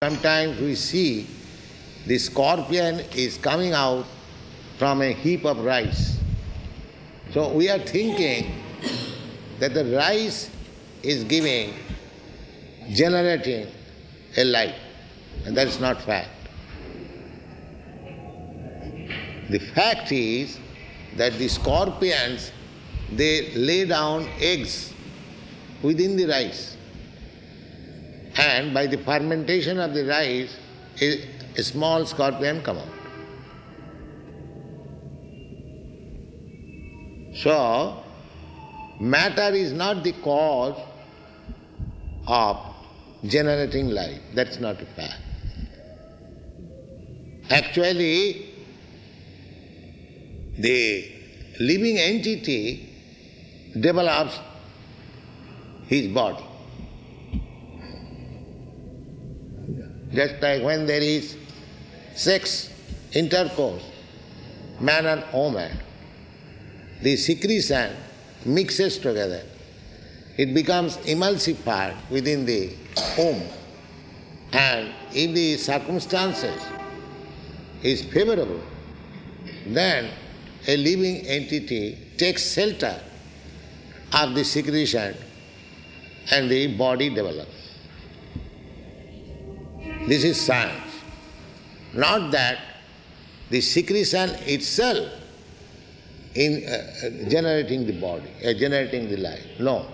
sometimes we see the scorpion is coming out from a heap of rice. So we are thinking that the rice is generating a life, and that is not fact. The fact is that the scorpions, they lay down eggs within the rice, and by the fermentation of the rice, a small scorpion come out. So, matter is not the cause of generating life. That's not a fact. Actually, the living entity develops his body. Just like when there is sex, intercourse, man and woman, the secretion mixes together. It becomes emulsified within the womb. And if the circumstances is favorable, then a living entity takes shelter of the secretion and the body develops. This is science. Not that the secretion itself in generating the body, generating the life. No.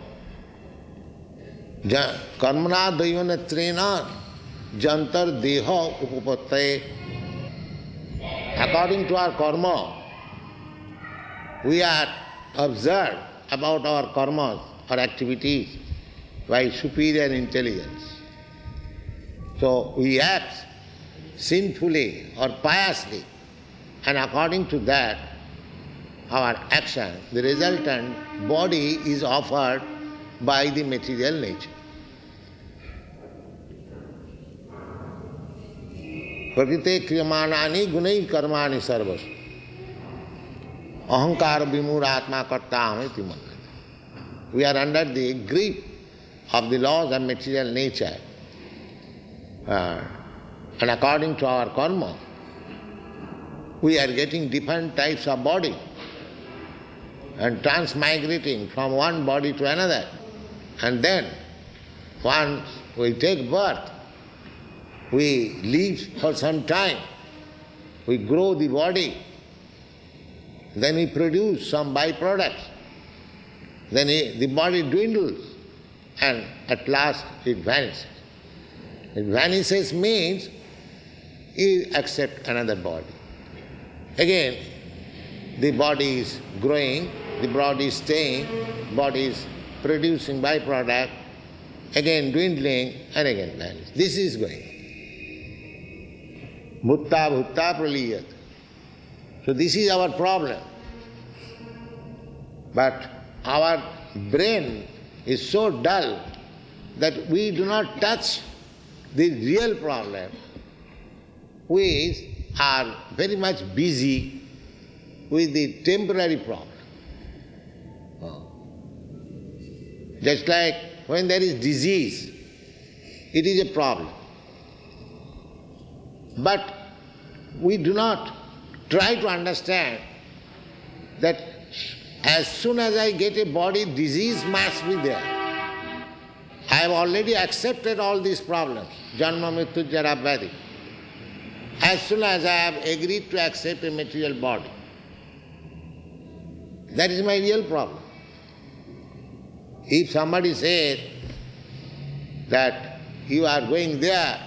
Karmana daivanyatrena jantar deha upapatte. According to our karma, we are observed about our karmas, our activities, by superior intelligence. So we act sinfully or piously, and according to that, our action, the resultant body is offered by the material nature. Prakrite kriyamanani gunai karmani sarvas. Ahankara vimuratma kartam iti manati. We are under the grip of the laws of material nature. And according to our karma, we are getting different types of body and transmigrating from one body to another. And then, once we take birth, we live for some time, we grow the body, then we produce some byproducts, then the body dwindles, and at last it vanishes. It vanishes means you accept another body. Again, the body is growing, the body is staying, body is producing byproduct, again dwindling, and again vanishes. This is going. Bhutta bhutta praliyat. So this is our problem. But our brain is so dull that we do not touch the real problem. We are very much busy with the temporary problem. Just like when there is disease, it is a problem. But we do not try to understand that as soon as I get a body, disease must be there. I have already accepted all these problems, janma, mrityu, jara, vyadhi. As soon as I have agreed to accept a material body, that is my real problem. If somebody says that you are going there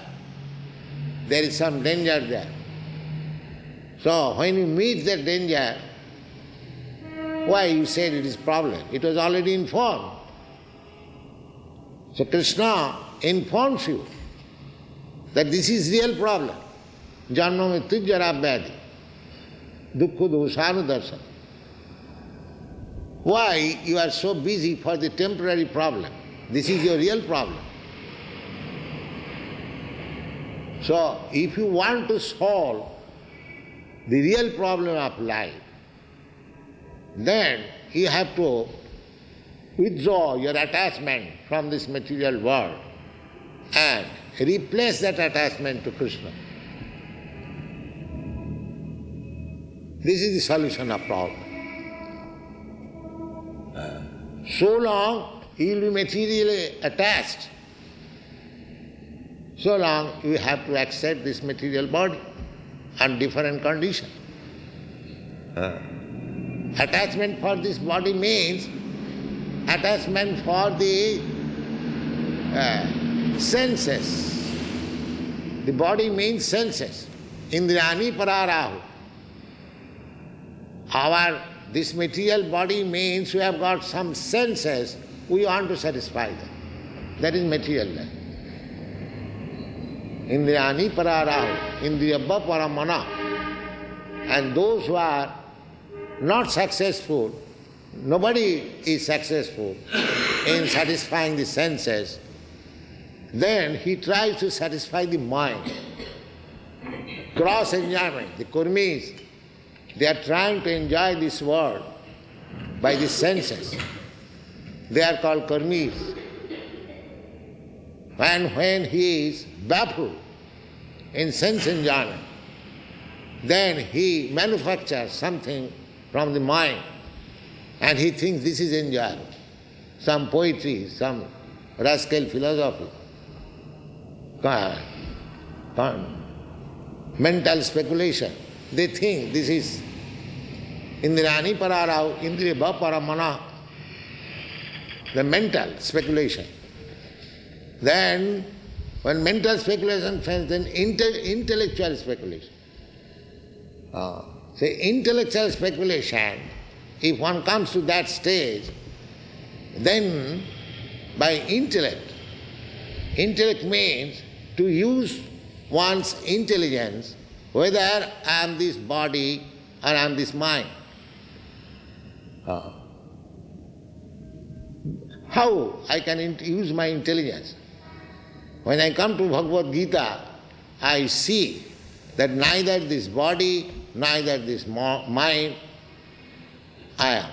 is some danger there. So when you meet that danger, why you said it is problem? It was already informed. So Krishna informs you that this is real problem. Janma mrityu jara vyadhi. Dukkha doshanu darshan. Why you are so busy for the temporary problem? This is your real problem. So if you want to solve the real problem of life, then you have to withdraw your attachment from this material world and replace that attachment to Krishna. This is the solution of problem. So long you will be materially attached, so long you have to accept this material body and different conditions. Attachment for this body means attachment for the senses. The body means senses. Indrani pararahu. This material body means we have got some senses, we want to satisfy them. That is material life. Indrani pararahu, indriyabha paramana. And those who are not successful, nobody is successful in satisfying the senses, then he tries to satisfy the mind. Cross enjoyment. The kurmis, they are trying to enjoy this world by the senses. They are called kurmis. And when he is baffled in sense enjoyment, then he manufactures something from the mind and he thinks this is enjoyable. Some poetry, some rascal philosophy, mental speculation. They think this is Indrani pararahu, indriyabha paramana, the mental speculation. Then, when mental speculation fails, then intellectual speculation. Intellectual speculation, if one comes to that stage, then by intellect means to use one's intelligence, whether I am this body or I am this mind. How I can use my intelligence? When I come to Bhagavad Gita, I see that neither this body, neither this mind I am.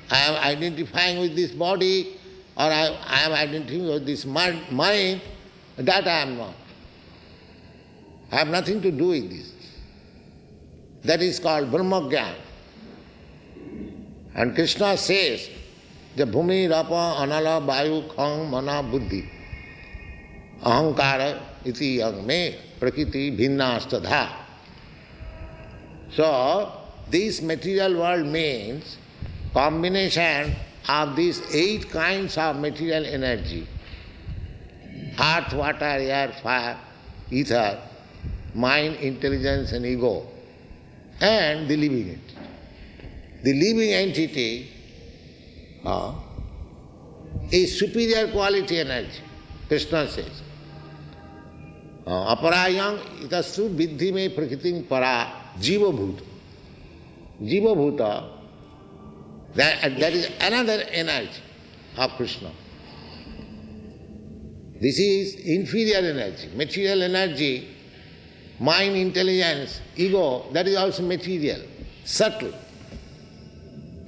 I am identifying with this body or I am identifying with this mind, that I am not. I have nothing to do with this. That is called Brahmagyan. And Krishna says, the bhumi, rapa, anala, vayu, khang, mana, buddhi, ahankara, iti yang me, prakriti, bhinna, astadha. So, this material world means combination of these 8 kinds of material energy: earth, water, air, fire, ether, mind, intelligence and ego, and the living entity. The living entity is superior quality energy, Krishna says. Aparayang itasu viddhi me prakritim para jiva bhuta. Jiva bhuta, that is another energy of Krishna. This is inferior energy, material energy, mind, intelligence, ego, that is also material, subtle,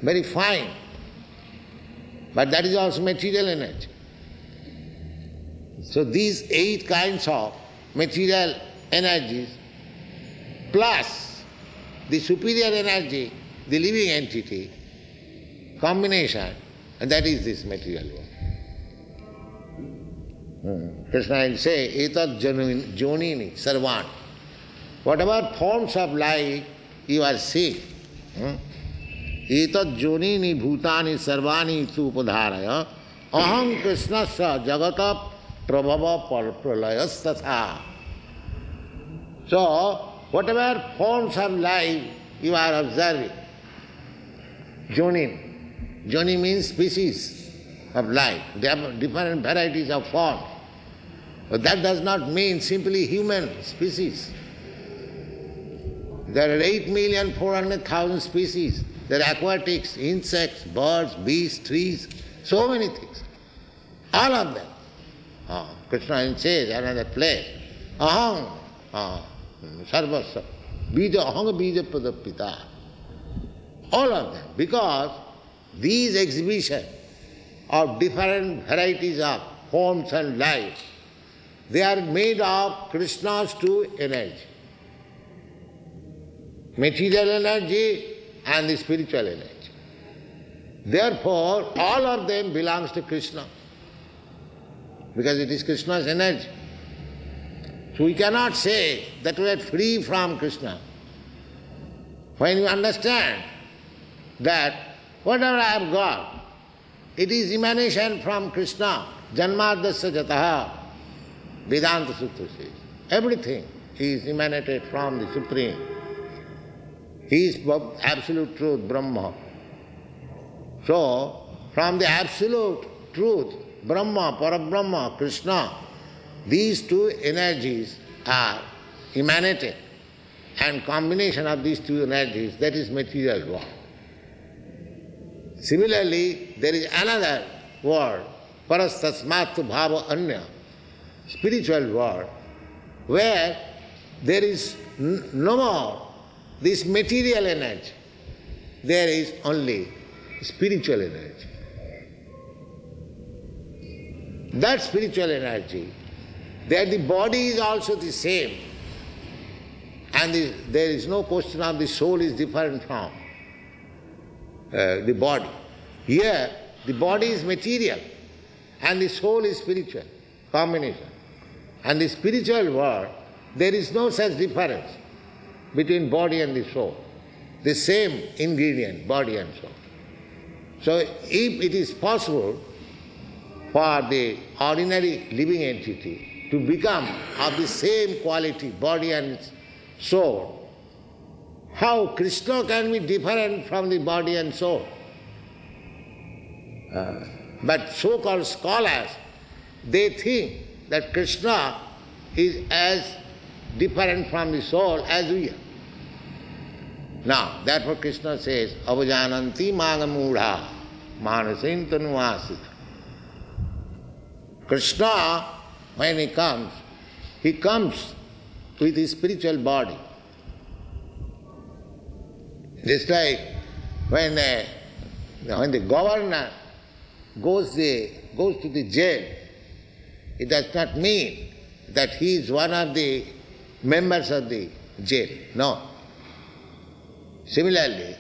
very fine, but that is also material energy. So these 8 kinds of material energies plus the superior energy, the living entity, combination, and that is this material world. Krishna will say, etat jonini sarvan. Whatever forms of life you are seeing, etat jonini bhutani sarvani tu upadharaya aham krishnasya jagata prabhava pralayas. So, whatever forms of life you are observing, jonin. Joni means species of life. There are different varieties of forms. But that does not mean simply human species. There are 8,400,000 species. There are aquatics, insects, birds, beasts, trees, so many things. All of them. Krishna says another place, aham sarvasya, bija aham bija padapita. All of them. Because these exhibitions of different varieties of forms and life they are made of Krishna's two energy. Material energy and the spiritual energy. Therefore, all of them belongs to Krishna, because it is Krishna's energy. So we cannot say that we are free from Krishna. When you understand that whatever I have got, it is emanation from Krishna, Janmadasya Jataha, Vedanta Sutra says. Everything is emanated from the Supreme. He is absolute truth, Brahma. So, from the absolute truth, Brahma, Parabrahma, Krishna, these two energies are emanated, and combination of these two energies, that is material world. Similarly, there is another world, Parastasmatu Bhava Anya, spiritual world, where there is no more this material energy. There is only spiritual energy. That spiritual energy, that the body is also the same, and there is no question of the soul is different from the body. Here, the body is material and the soul is spiritual, combination. And the spiritual world, there is no such difference between body and the soul. The same ingredient, body and soul. So if it is possible for the ordinary living entity to become of the same quality, body and soul, how Krishna can be different from the body and soul? But so-called scholars, they think that Krishna is as different from the soul as we are. Now, therefore Krishna says, avajananti magamudha manasin tanuvasita. Krishna, when he comes with his spiritual body. Just like when the governor goes to the jail, it does not mean that he is one of the members of the jail. No. Similarly,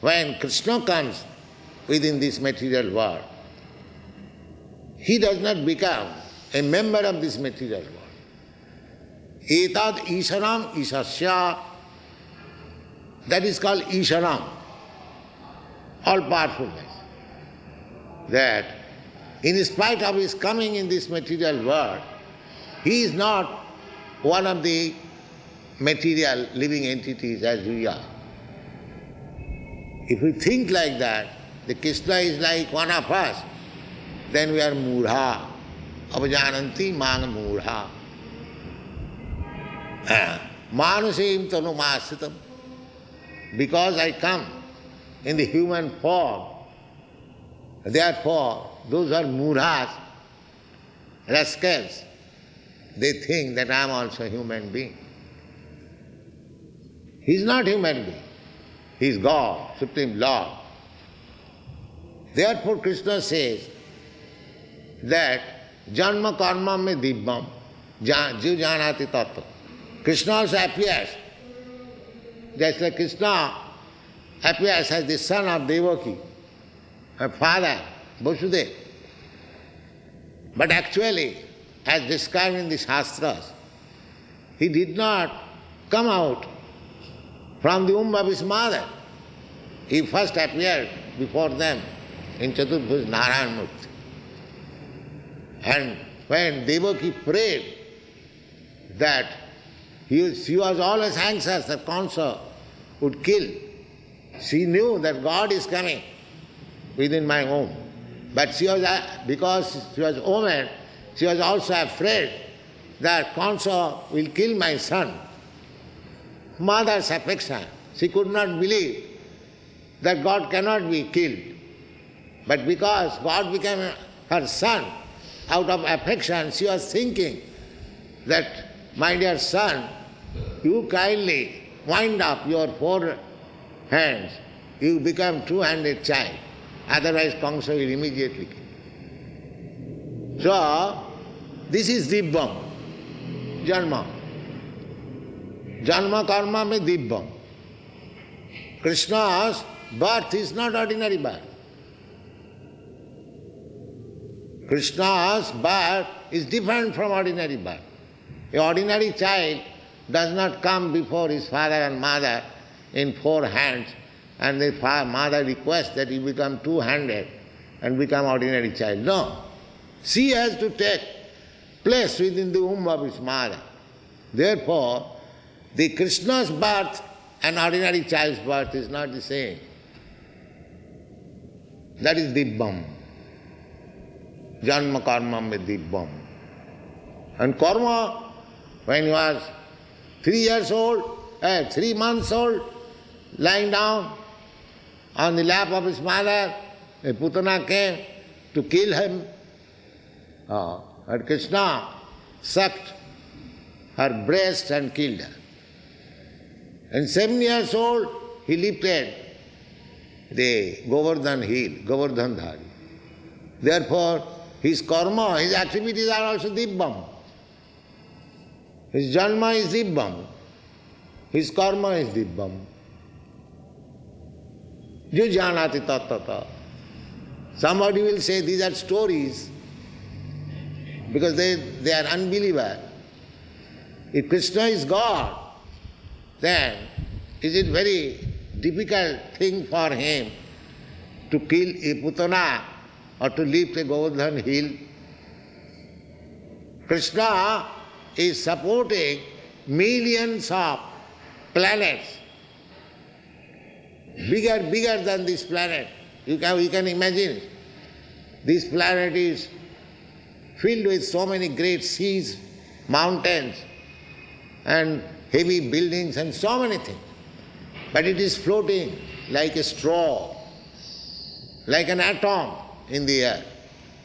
when Krishna comes within this material world, he does not become a member of this material world. Etad Isharam Ishasya, that is called Isharam, all-powerfulness. That in spite of his coming in this material world, he is not one of the material living entities as we are. If we think like that, the Krishna is like one of us, then we are mudha, avajananti mana mudha. Manusim tanu masitam. Because I come in the human form, therefore those who are mudhas, rascals, they think that I am also a human being. He is not human being. He is God, Supreme Lord. Therefore Krishna says that janma karma me dibbam jiv janati tattva. Krishna also appears, just like Krishna appears as the son of Devaki, her father, Vasudeva. But actually, as described in the Shastras, he did not come out from the womb of his mother. He first appeared before them in Chaturbhuj Narayan Murti. And when Devaki prayed that she was always anxious that Kansa would kill, she knew that God is coming within my home. But she was, because she was a woman, she was also afraid that Kansa will kill my son. Mother's affection. She could not believe that God cannot be killed. But because God became her son, out of affection, she was thinking that, my dear son, you kindly wind up your 4 hands, you become 2-handed child. Otherwise Kamsa will immediately kill. So, This is Dibbam, Janma. Janma karma mein Dibbam. Krishna's birth is not ordinary birth. Krishna's birth is different from ordinary birth. An ordinary child does not come before his father and mother in 4 hands, and the mother requests that he become 2-handed and become ordinary child. No. She has to take place within the womb of his mother. Therefore, the Krishna's birth and ordinary child's birth is not the same. That is Dibbam. Janma karma mein Dibbam. And karma, when he was 3 months old, lying down on the lap of his mother, a putana came to kill him. And Krishna sucked her breast and killed her. And 7 years old, he lifted the Govardhan hill, Govardhan Dhari. Therefore, his karma, his activities are also Dibbam. His janma is Dibbam. His karma is Dibbam. Jo janati tattata. Somebody will say these are stories because they are unbeliever. If Krishna is God, then is it very difficult thing for him to kill a putana or to lift a Govardhan hill? Krishna is supporting millions of planets, bigger than this planet. You can imagine. This planet is filled with so many great seas, mountains, and heavy buildings and so many things. But it is floating like a straw, like an atom in the air.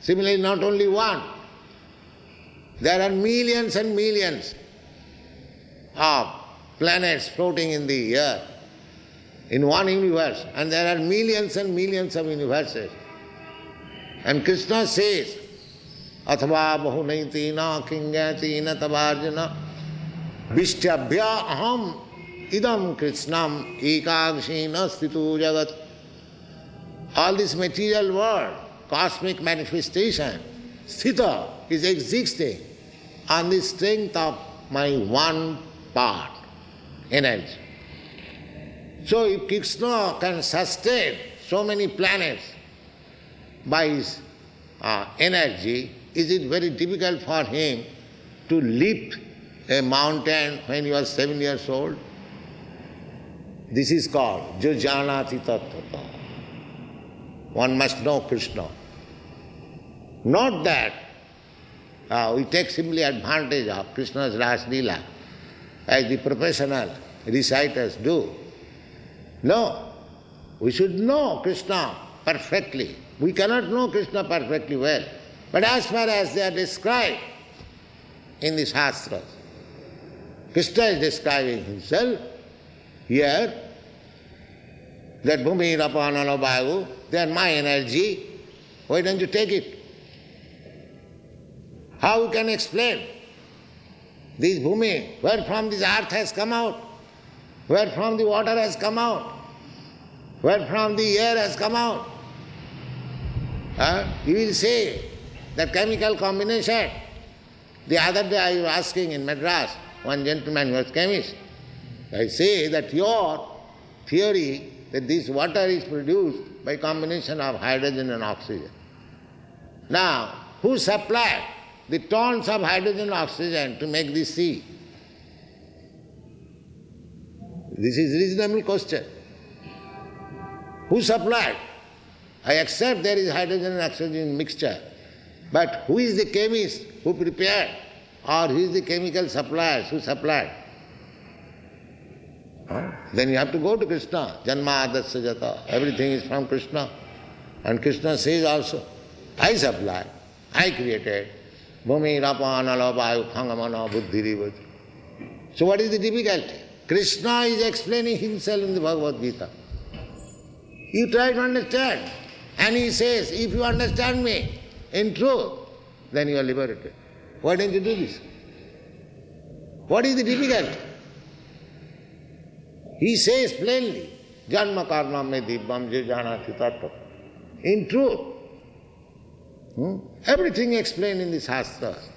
Similarly, not only one. There are millions and millions of planets floating in the air, in one universe, and there are millions and millions of universes. And Krishna says, Athava bahunaiti na kingati na tavarjana Vishtyabhya aham idam krishnam ekagshina stitu jagat. All this material world, cosmic manifestation, sthita, is existing on the strength of my one part, energy. So if Krishna can sustain so many planets by his energy, is it very difficult for him to lift a mountain when he was 7 years old? This is called Jo Janati Tattva. One must know Krishna. Not that we take simply advantage of Krishna's Ras Leela as the professional reciters do. No, we should know Krishna perfectly. We cannot know Krishna perfectly well. But as far as they are described in the Shastras, Krishna is describing himself here, that Bhumi, Rapa, Nala, Vayu, they are my energy. Why don't you take it? How you can explain? This Bhumi, where from this earth has come out? Where from the water has come out? Where from the air has come out? You will say that chemical combination. The other day I was asking in Madras, one gentleman who was chemist, I say that your theory that this water is produced by combination of hydrogen and oxygen. Now, who supplied the tons of hydrogen and oxygen to make this sea? This is a reasonable question. Who supplied? I accept there is hydrogen and oxygen mixture, but who is the chemist who prepared? Or who is the chemical supplier who supplied? Then you have to go to Krishna. Janma adasya jata. Everything is from Krishna. And Krishna says also, I supply, I created. Bhumi, Rapa, Nala, Vayu, Khangamana, Buddhiri. So what is the difficulty? Krishna is explaining himself in the Bhagavad Gita. You try to understand. And he says, if you understand me in truth, then you are liberated. Why don't you do this? What is the difficulty? He says plainly, Janma karma me dibbam je janati tattva. In truth, everything explained in the Shastras.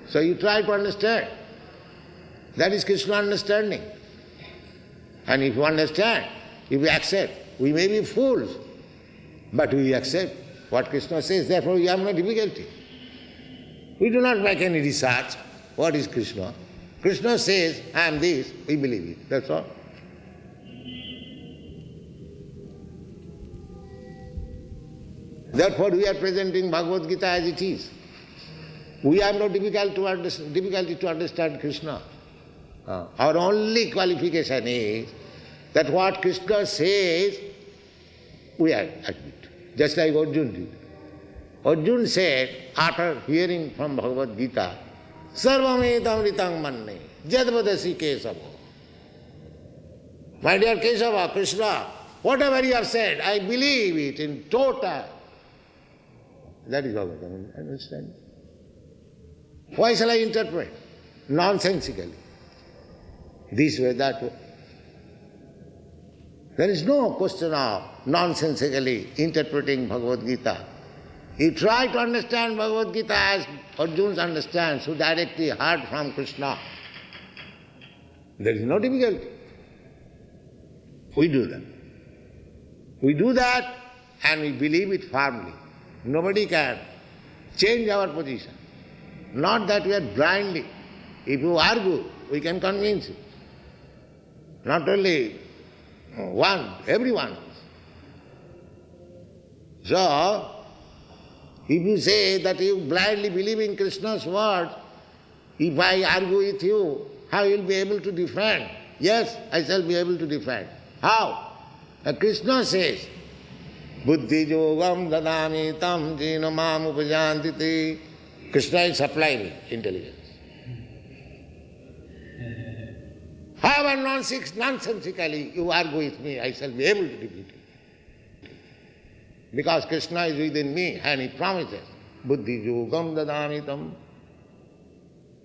So you try to understand. That is Krishna understanding. And if you understand, if you accept, we may be fools, but we accept what Krishna says, therefore we have no difficulty. We do not make any research. What is Krishna? Krishna says, I am this, we believe it, that's all. Therefore we are presenting Bhagavad Gita as it is. We have no difficulty to understand Krishna. Our only qualification is that what Krishna says, we admit. Just like Arjuna did. Arjuna said, after hearing from Bhagavad Gita, Sarvametam ritang manne, jadvadasi kesava. My dear Kesava, Krishna, whatever you have said, I believe it in total. That is all I can understand. Why shall I interpret? Nonsensically. This way, that way. There is no question of nonsensically interpreting Bhagavad Gita. You try to understand Bhagavad Gita as Arjuna understands, who directly heard from Krishna. There is no difficulty. We do that. We do that and we believe it firmly. Nobody can change our position. Not that we are blindly. If you argue, we can convince you. Not only one, everyone. So, if you say that you blindly believe in Krishna's word, if I argue with you, how you will be able to defend? Yes, I shall be able to defend. How? Krishna says, Buddhi yogam dadami tam jina mam upajantiti. Krishna is supplying intelligence. However nonsensically you argue with me, I shall be able to defeat you. Because Krishna is within me and he promises, Buddhi yogam dadami tam.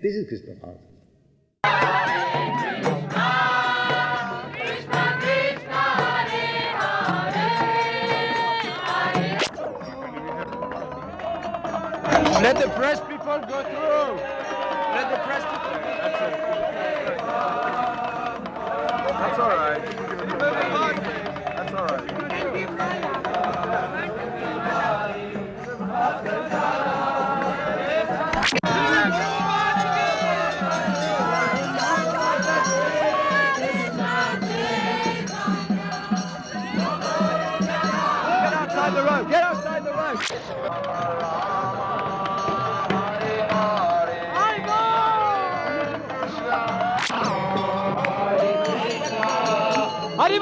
This is Krishna's answer. Let the press people go through. Let the press people. That's it. That's all right. That's all right. Get outside the road. Get outside the road. Hare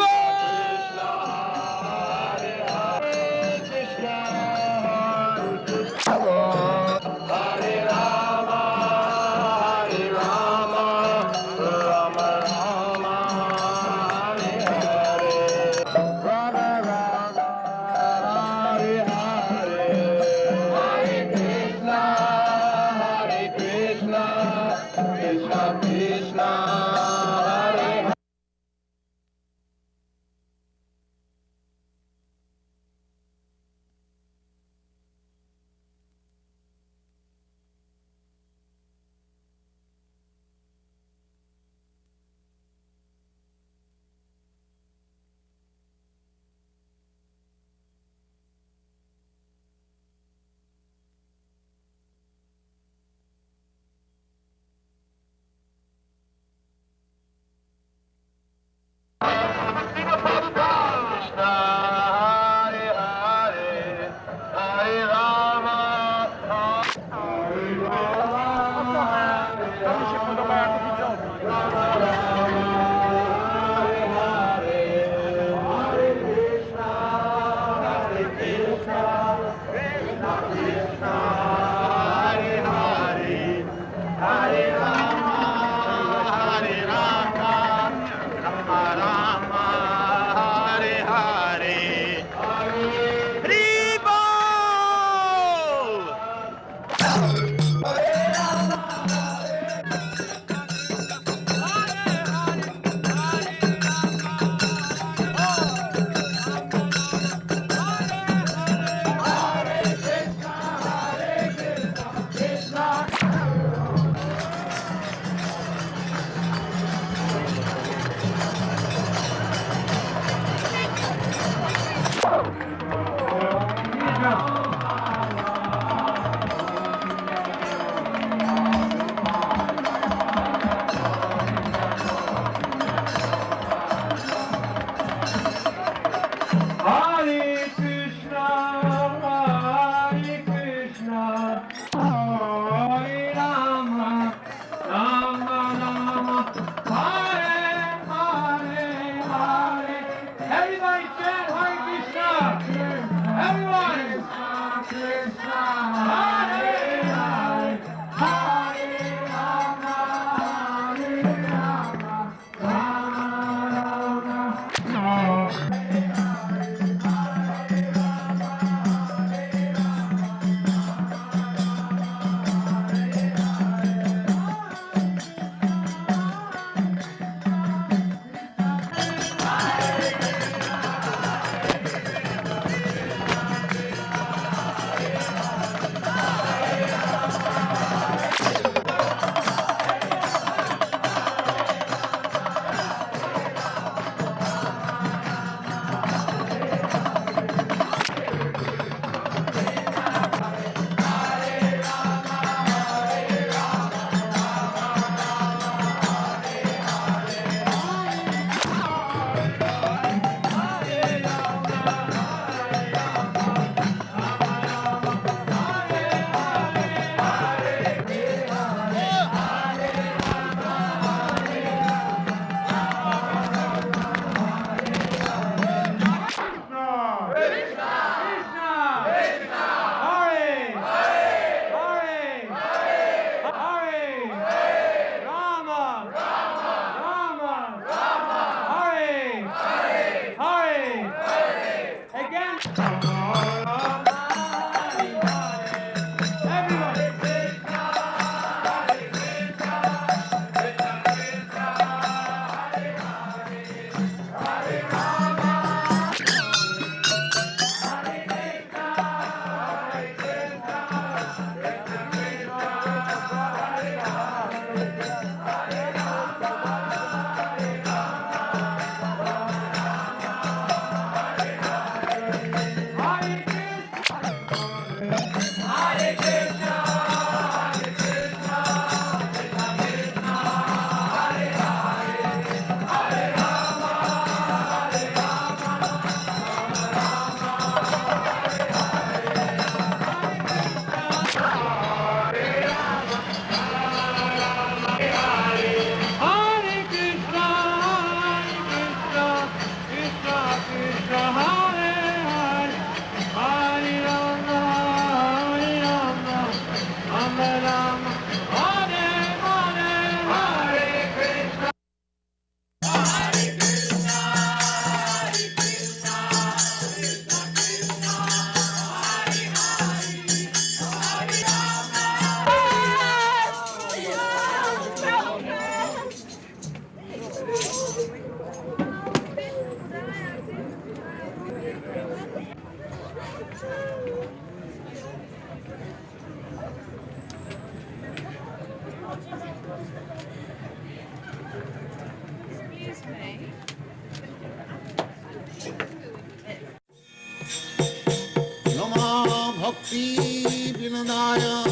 Bhakti Vinodaya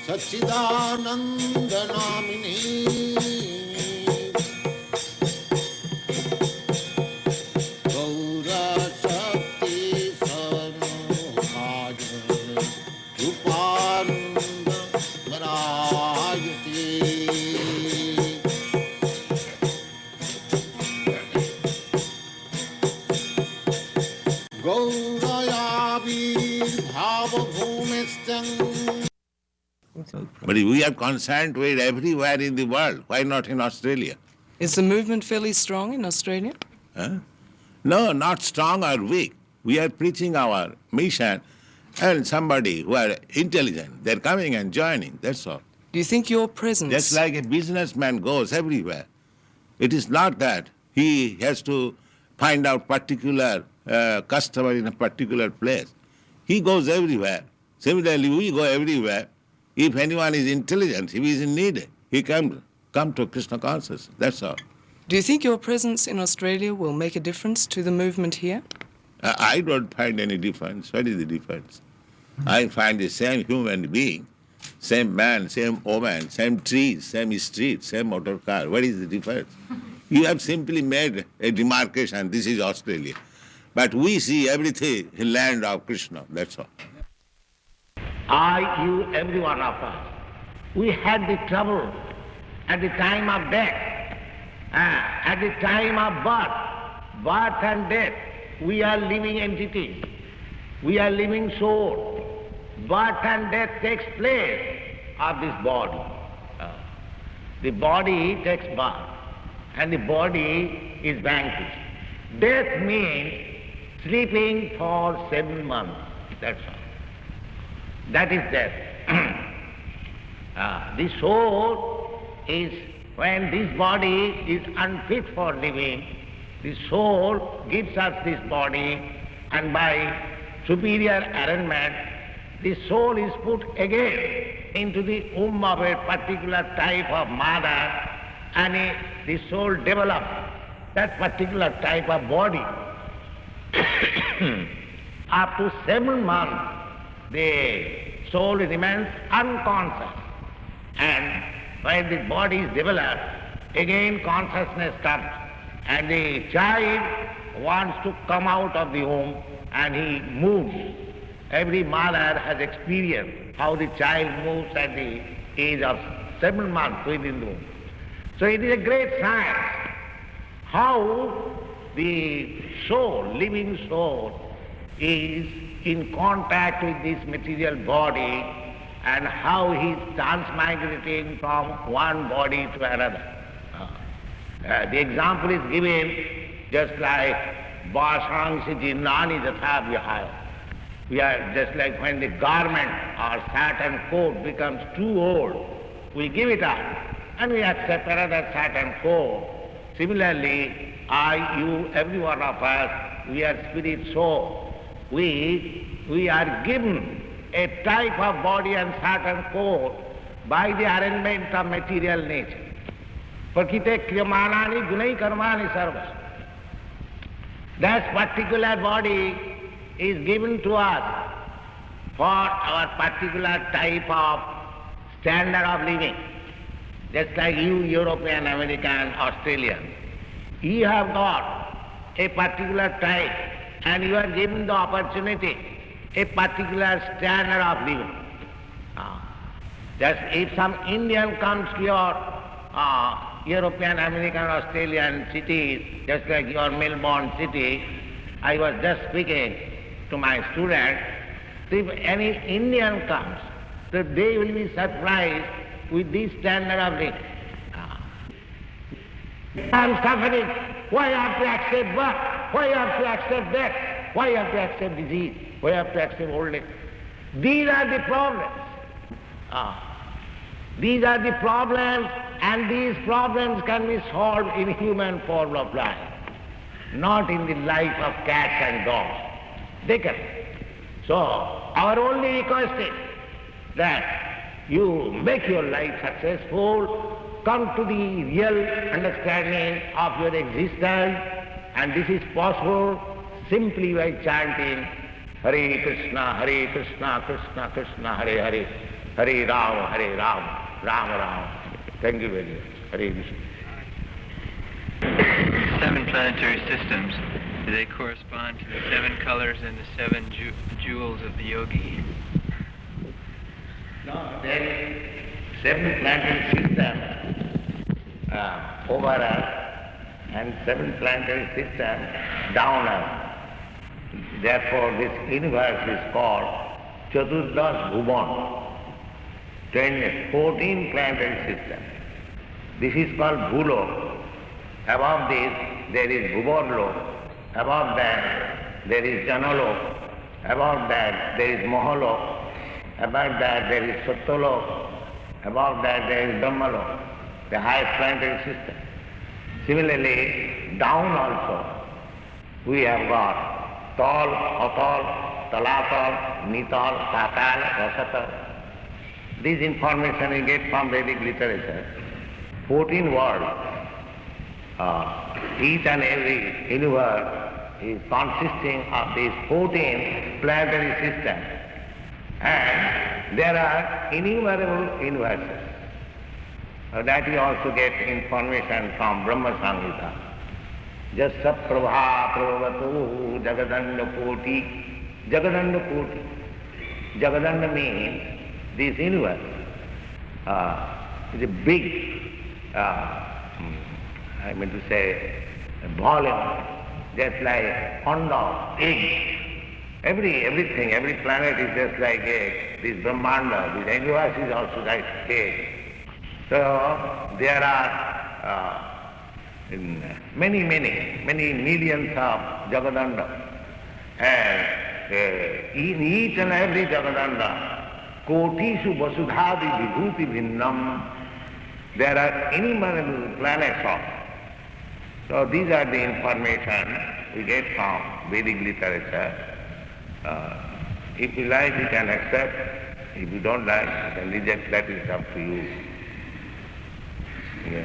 Sachidananda Namini Gaura Shakti Sarvabhaja Rupananda Marayati But we are concerned with everywhere in the world. Why not in Australia? Is the movement fairly strong in Australia? Huh? No, not strong or weak. We are preaching our mission, and somebody who are intelligent, they're coming and joining, that's all. Do you think your presence... Just like a businessman goes everywhere. It is not that he has to find out particular customer in a particular place. He goes everywhere. Similarly, we go everywhere. If anyone is intelligent, if he is in need, he come to Krishna consciousness, that's all. Do you think your presence in Australia will make a difference to the movement here? I don't find any difference. What is the difference? I find the same human being, same man, same woman, same trees, same street, same motor car. What is the difference? You have simply made a demarcation, this is Australia. But we see everything in land of Krishna, that's all. I, you, every one of us, we had the trouble at the time of death, at the time of birth and death. We are living entities. We are living soul. Birth and death takes place of this body. The body takes birth and the body is vanquished. Death means sleeping for 7 months, that's all. That is death. The soul is, when this body is unfit for living, the soul gives us this body, and by superior arrangement, the soul is put again into the womb of a particular type of mother, and the soul develops that particular type of body. Up to 7 months, the soul remains unconscious, and when the body is developed, again consciousness comes, and the child wants to come out of the womb, and he moves. Every mother has experienced how the child moves at the age of 7 months within the womb. So it is a great science how the soul, living soul, is in contact with this material body, and how he is transmigrating from one body to another. The example is given just like Bhashangsi jinnani jatha vihaya. We are just like when the garment or satin coat becomes too old, we give it up and we accept another satin coat. Similarly, I, you, every one of us, we are spirit soul. We are given a type of body and satin coat by the arrangement of material nature. Prakite kriyamanani gunai karmani sarva. That particular body is given to us for our particular type of standard of living. Just like you, European, American, Australian. You have got a particular type, and you are given the opportunity, a particular standard of living. Just if some Indian comes to your European, American, Australian cities, just like your Melbourne city, I was just speaking to my students, if any Indian comes, so they will be surprised with this standard of living. I am suffering. Why have to accept birth? Why have to accept death? Why have to accept disease? Why have to accept old age? These are the problems. These are the problems, and these problems can be solved in human form of life, not in the life of cats and dogs. They can. So, our only request is that you make your life successful, come to the real understanding of your existence, And this is possible simply by chanting Hare Krishna, Krishna Krishna, Hare Hare, Hare Rama, Rama Rama. Thank you very much. Hare Krishna. Seven planetary systems, do they correspond to the seven colors and the seven jewels of the yogi? No, there is seven planetary systems over us and seven planetary systems down us. Therefore, this universe is called Chaturdas Bhuvan, 14 planetary systems. This is called Bhulok. Above this, there is Bhuvarlok. Above that, there is Janalok. Above that, there is Mahalok. Above that, there is Satyalok. Above that, there is Brahmalok, the highest planetary system. Similarly, down also, we have got Tal, Atal, Talatal, Nital, Patal, Rasatal. This information we get from Vedic literature. 14 worlds. Each and every universe is consisting of these 14 planetary systems. And there are innumerable universes. That you also get information from Brahma Samhita. Jasa prabha prabhavatu jagadanda koti. Jagadanda koti. Jagadanda means this universe is a big, I mean to say, volume, just like pond of egg. Everything, every planet is just like egg. This Brahmanda, this universe is also like egg. So there are many millions of Jagadanda. And in each and every Jagadanda, kotishu vasudhadi vibhuti bhinnam, there are innumerable planets also. So these are the information we get from Vedic literature. If you like, you can accept. If you don't like, you can reject. That is up to you. Yeah.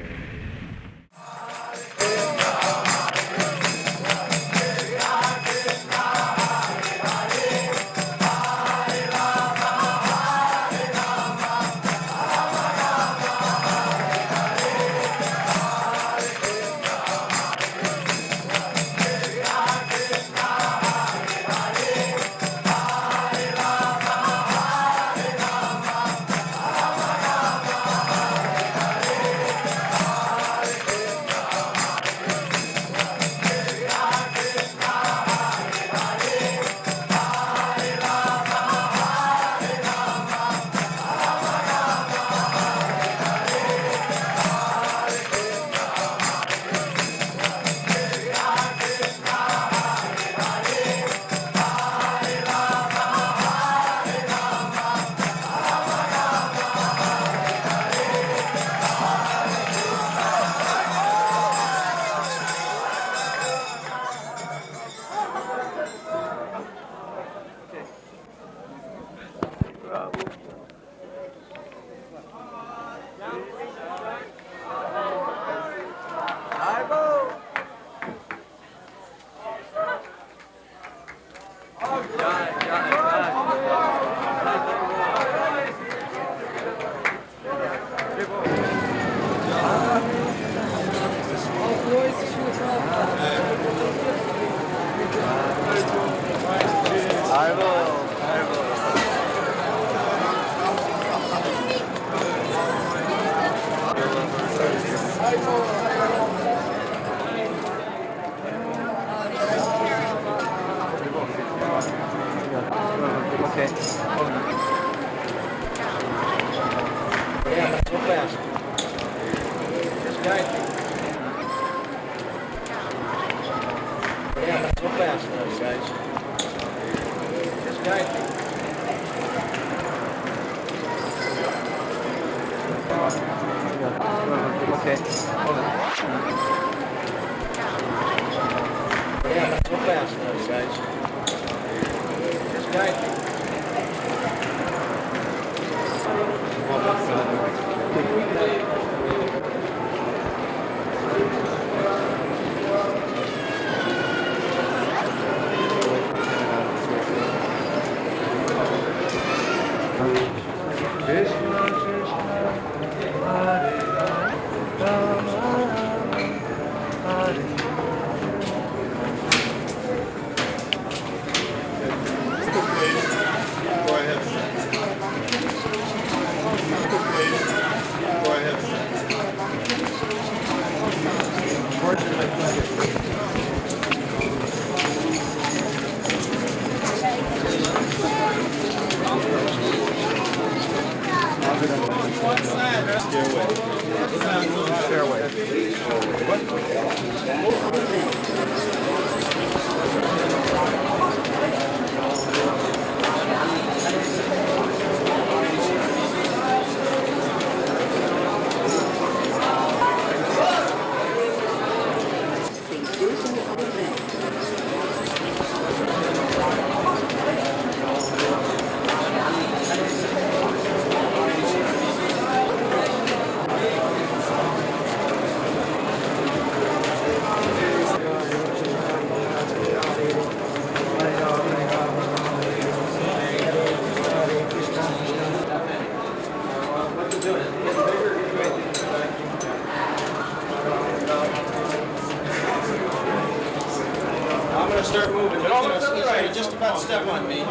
I'm going to start moving. You're just about to step on me.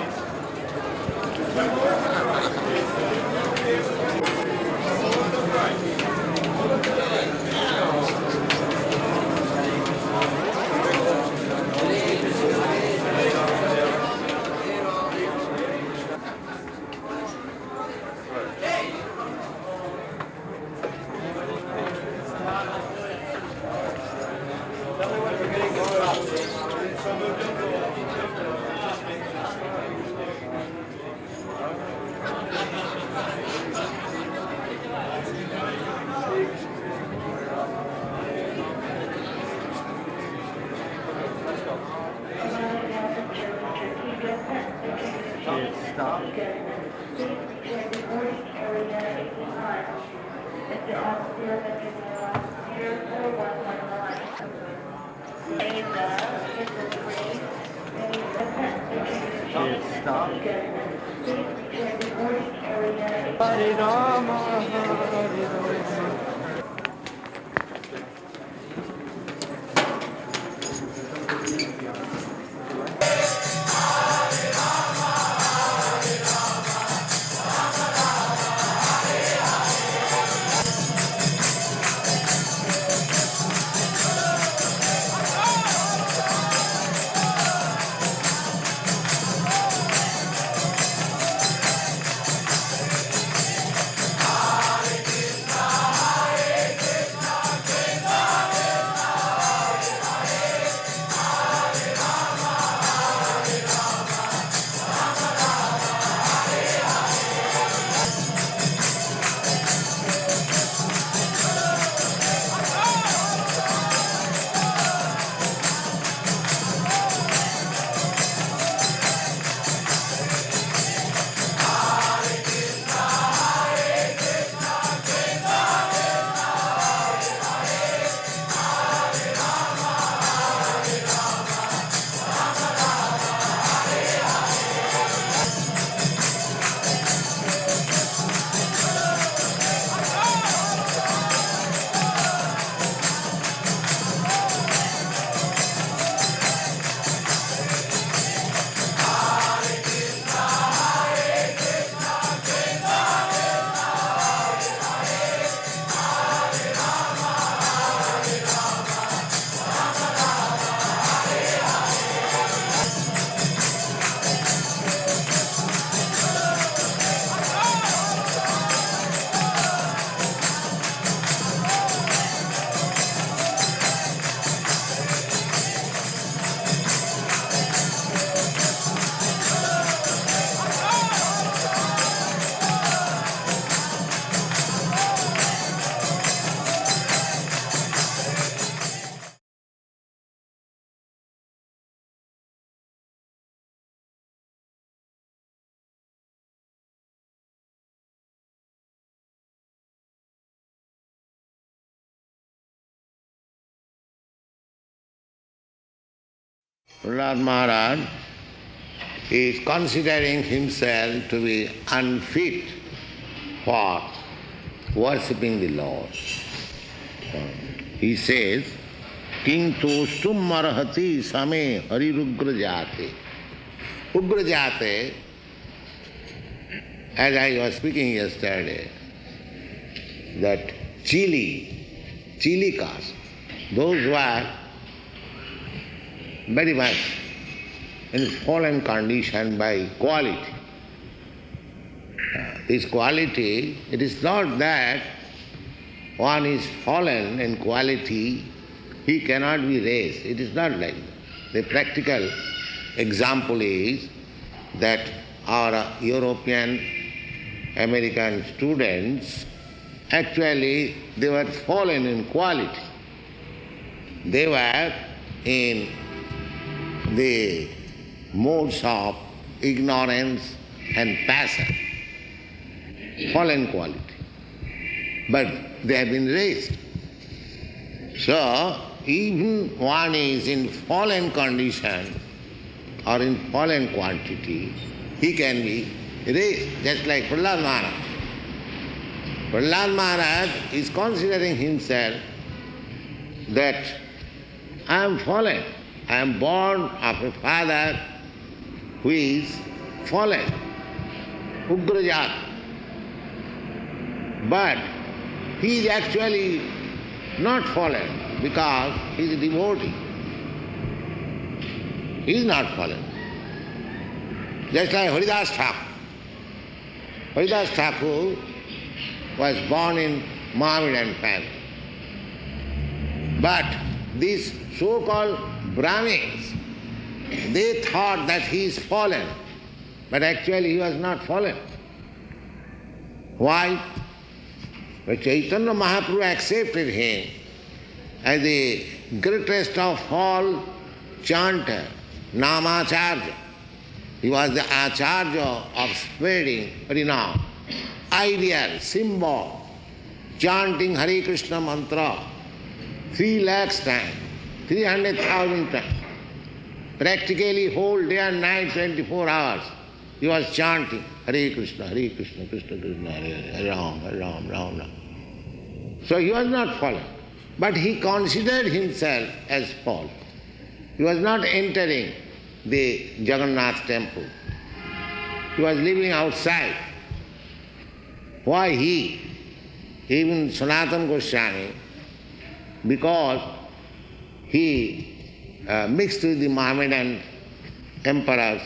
Hare Rama, Hare Rama. Prahlad Maharaj is considering himself to be unfit for worshipping the Lord. He says, Kintu stum marhati same harirugra jate. Ugra jate, as I was speaking yesterday, that chili caste, those were very much in fallen condition by quality. This quality, it is not that one is fallen in quality, he cannot be raised. It is not like that. The practical example is that our European, American students, actually they were fallen in quality. They were in the modes of ignorance and passion, fallen quality. But they have been raised. So, even one is in fallen condition or in fallen quantity, he can be raised, just like Prahlad Maharaj. Prahlad Maharaj is considering himself that I am fallen. I am born of a father who is fallen, Ugrajat. But he is actually not fallen because he is a devotee. He is not fallen. Just like Haridas Thakur. Haridas Thakur was born in Mohammedan family. But these so-called Brahmins, they thought that he is fallen, but actually he was not fallen. Why? But Chaitanya Mahaprabhu accepted him as the greatest of all chanter, Namacharya. He was the Acharya of spreading Harinam, ideal, symbol, chanting Hare Krishna mantra 3 lakhs times, 300,000 times. Practically whole day and night, 24 hours, he was chanting Hare Krishna, Krishna Krishna, Hare Ram, Hare Ram, Ram Ram. So he was not fallen, but he considered himself as fallen. He was not entering the Jagannath temple. He was living outside. Why he? Even Sanatana Goswami, because he mixed with the Mohammedan emperors.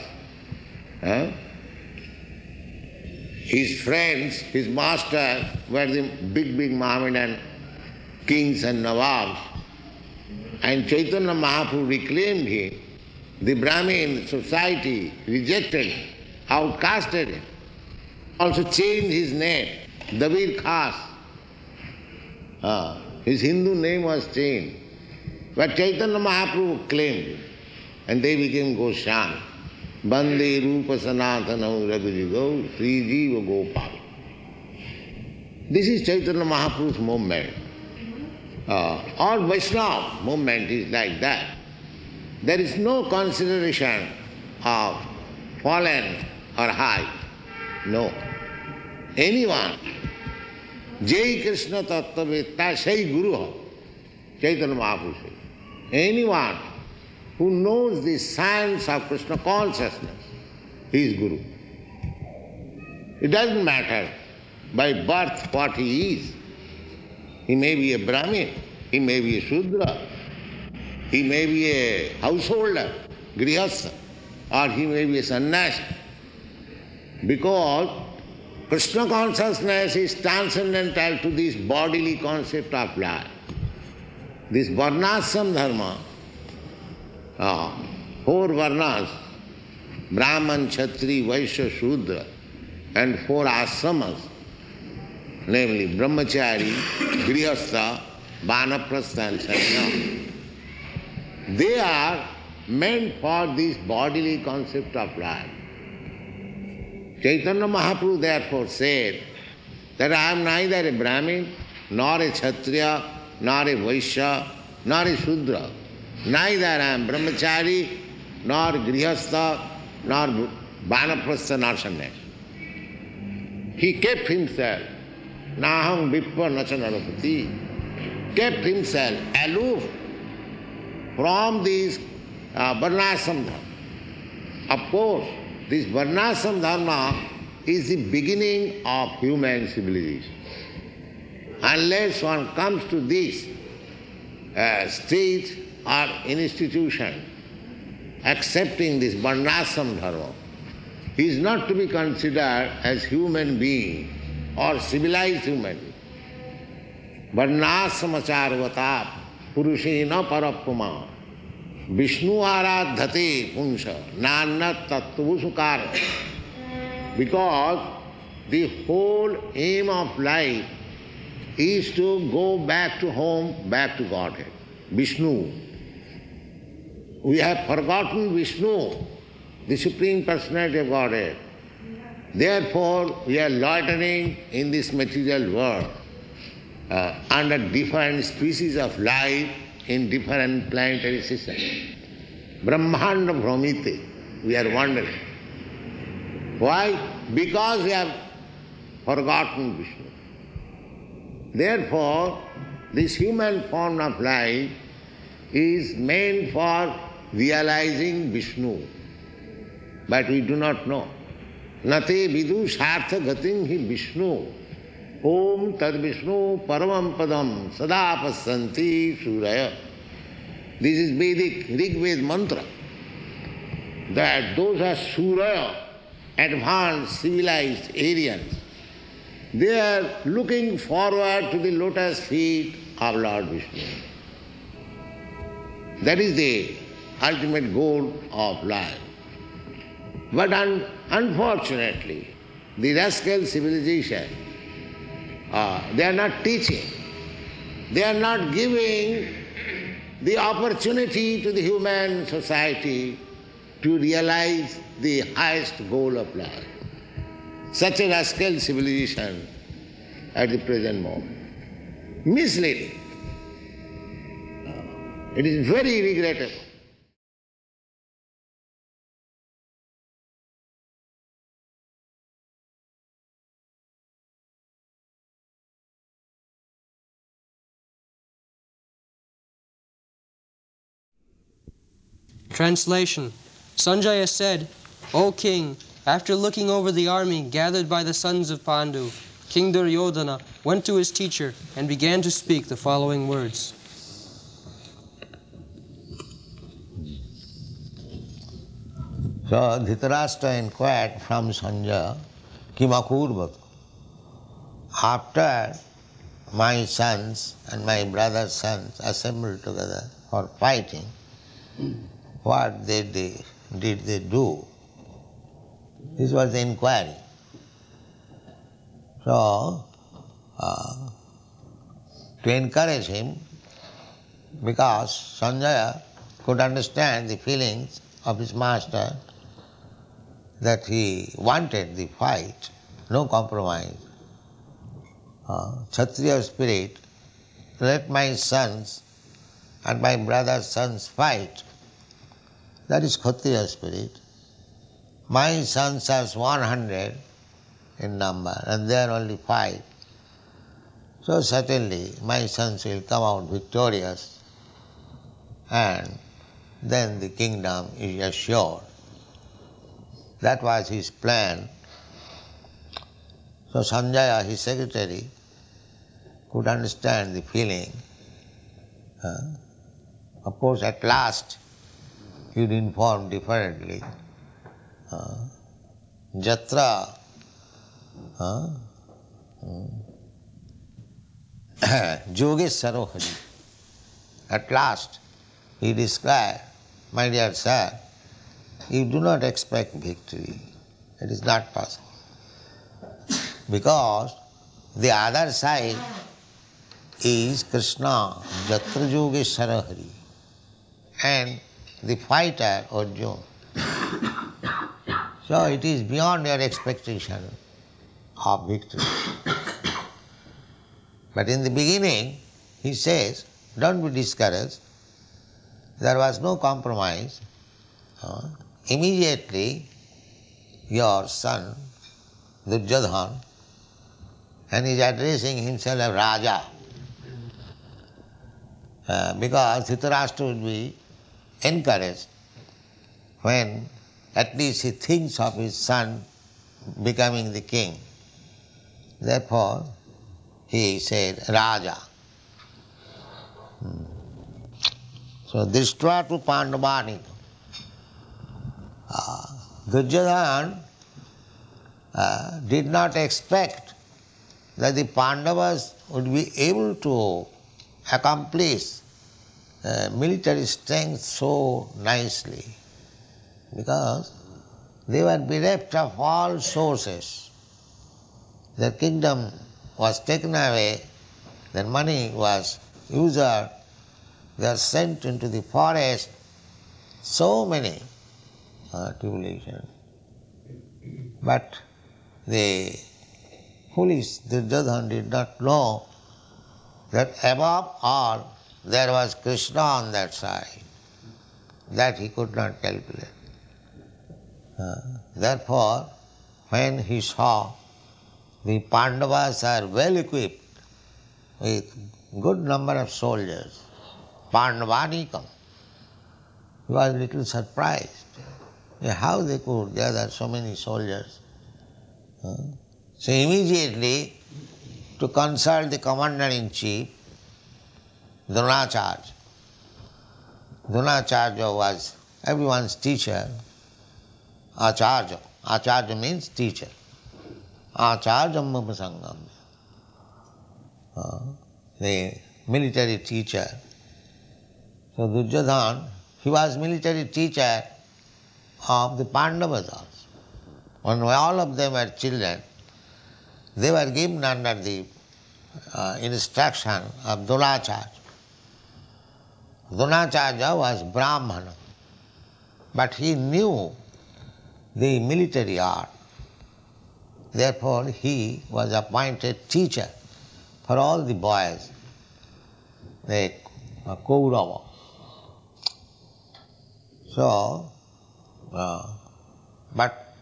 His friends, his masters were the big Mohammedan kings and Nawabs. And Chaitanya Mahaprabhu reclaimed him. The Brahmin society rejected him, outcasted him. Also changed his name, Dabir Khas. His Hindu name was changed. But Chaitanya Mahaprabhu claimed him, and they became Goswami. Bande Rupa Sanatana Raghujigo Sri Jiva Gopal. This is Chaitanya Mahaprabhu's movement. All Vaishnava movement is like that. There is no consideration of fallen or high. No. Anyone, Jai Krishna Tattva Sai Guru Ho, Chaitanya Mahaprabhu says. Anyone who knows the science of Krishna consciousness, he is Guru. It doesn't matter by birth what he is. He may be a Brahmin, he may be a Shudra, he may be a householder, Grihastha, or he may be a sannyasi. Because Krishna consciousness is transcendental to this bodily concept of life. This varnashram dharma, 4 varnas, Brahman, Kshatri, Vaishya, Shudra, and 4 ashramas, namely Brahmachari, Grihastha, Vanaprastha and Sannyasa. They are meant for this bodily concept of life. Chaitanya Mahaprabhu therefore said that I am neither a Brahmin, nor a Kshatriya, nor a Vaishya, nor a Shudra. Neither I am Brahmachari, nor Grihastha, nor Vanaprastha, nor Sannyasa. He kept himself, Naham Vippa Nacha Narapati, kept himself aloof from this varnashram dharma. Of course, this varnashram dharma is the beginning of human civilization. Unless one comes to this state or institution, accepting this varnashram dharma, he is not to be considered as human being or civilized human being. Varnashramacharvatap purushena parapama Vishnu aradhate punsha nanat tattvusukara. Because the whole aim of life is to go back to home, back to Godhead, Vishnu. We have forgotten Vishnu, the Supreme Personality of Godhead. Therefore, we are loitering in this material world under different species of life in different planetary systems. Brahmanda Brahmite, we are wandering. Why? Because we have forgotten Vishnu. Therefore, this human form of life is meant for realizing Vishnu. But we do not know. Nate vidu sartha gatim hi Vishnu. Om tad Vishnu paramam padam sada passanti suraya. This is Vedic Rig mantra. That those are suraya, advanced, civilized Aryans. They are looking forward to the lotus feet of Lord Vishnu. That is the ultimate goal of life. But unfortunately, the rascal civilization, they are not teaching. They are not giving the opportunity to the human society to realize the highest goal of life. Such a rascal civilization at the present moment. Misleading. It is very regrettable. Translation. Sanjaya said, O king, after looking over the army gathered by the sons of Pandu, King Duryodhana went to his teacher and began to speak the following words. So Dhritarashtra inquired from Sanjaya, Kimakurvat. After my sons and my brother's sons assembled together for fighting, what did they do? This was the inquiry. So, to encourage him, because Sanjaya could understand the feelings of his master, that he wanted the fight, no compromise. Kshatriya spirit, let my sons and my brother's sons fight. That is Kshatriya spirit. My sons are 100 in number and they are only 5. So certainly my sons will come out victorious and then the kingdom is assured. That was his plan. So Sanjaya, his secretary, could understand the feeling. Of course, at last he would inform differently. Jatra Yogeshwaro Hari. At last he described, my dear sir, you do not expect victory. It is not possible. Because the other side is Krishna, Jatra Yogeshwara Hari, and the fighter Arjuna. So it is beyond your expectation of victory. But in the beginning, he says, don't be discouraged. There was no compromise. Immediately, your son, Duryodhana, and he is addressing himself as Raja. Because Dhritarashtra would be encouraged when at least he thinks of his son becoming the king. Therefore, he said Raja. So Drishtra tu Pandavani. Duryodhana did not expect that the Pandavas would be able to accomplish military strength so nicely, because they were bereft of all sources. Their kingdom was taken away, their money was usured, they are sent into the forest, so many tribulations. But the foolish Duryodhana did not know that above all there was Krishna on that side. That he could not calculate. Therefore, when he saw the Pandavas are well equipped with good number of soldiers, Pandavanikam, he was a little surprised how they could gather so many soldiers. So immediately, to consult the commander-in-chief, Dronacharya. Dronacharya was everyone's teacher. Acharya. Acharya means teacher. Acharya Sangam. The military teacher. So Duryodhana, he was military teacher of the Pandavas also. When all of them were children, they were given under the instruction of Dronacharya. Dronacharya was Brahmana, but he knew the military art. Therefore, he was appointed teacher for all the boys, the Kaurava. So, but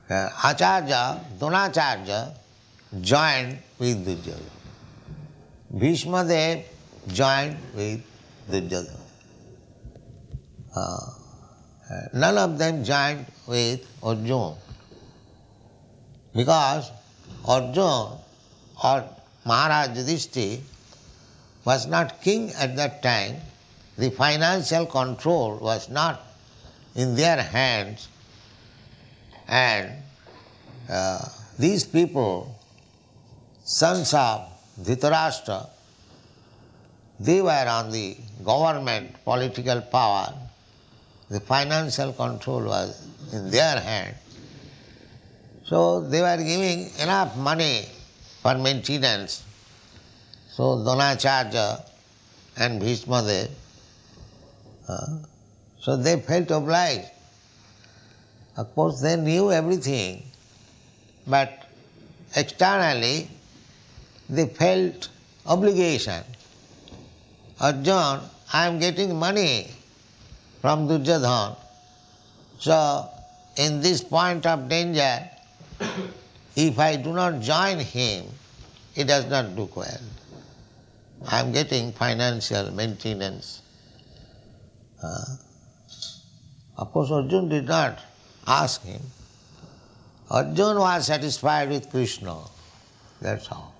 Acharya, Dronacharya joined with Duryodhana. Bhishma Dev joined with Duryodhana. None of them joined with Arjuna, because Arjuna or Maharaj Yudhishthira was not king at that time. The financial control was not in their hands, and these people, sons of Dhritarashtra, they were on the government political power. The financial control was in their hand. So they were giving enough money for maintenance. So Dronacharya and Bhishma Dev, so they felt obliged. Of course they knew everything, but externally they felt obligation. Arjuna, I am getting money from Duryodhana, so in this point of danger, if I do not join him, it does not look well. I am getting financial maintenance. Of course, Arjuna did not ask him. Arjuna was satisfied with Krishna, that's all.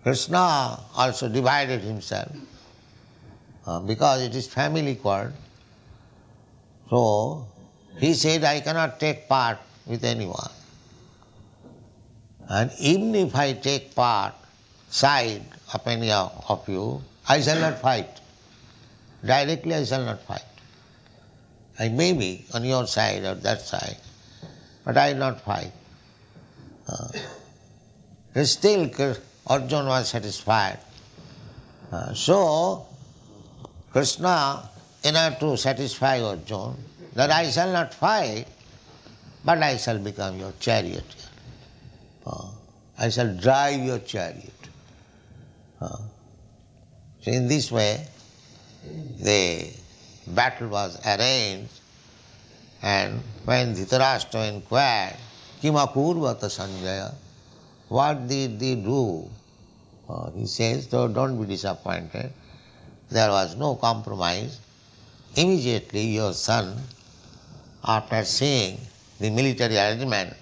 Krishna also divided himself because it is family quarrel. So he said, I cannot take part with anyone. And even if I take part, side of any of you, I shall not fight. Directly I shall not fight. I may be on your side or that side, but I will not fight. Still Arjuna was satisfied. So Krishna, in order to satisfy Arjuna, that I shall not fight, but I shall become your charioteer. I shall drive your chariot. So in this way, the battle was arranged, and when Dhritarashtra inquired, Kim apurvata Sanjaya, what did they do? He says, so don't be disappointed. There was no compromise. Immediately your son, after seeing the military arrangement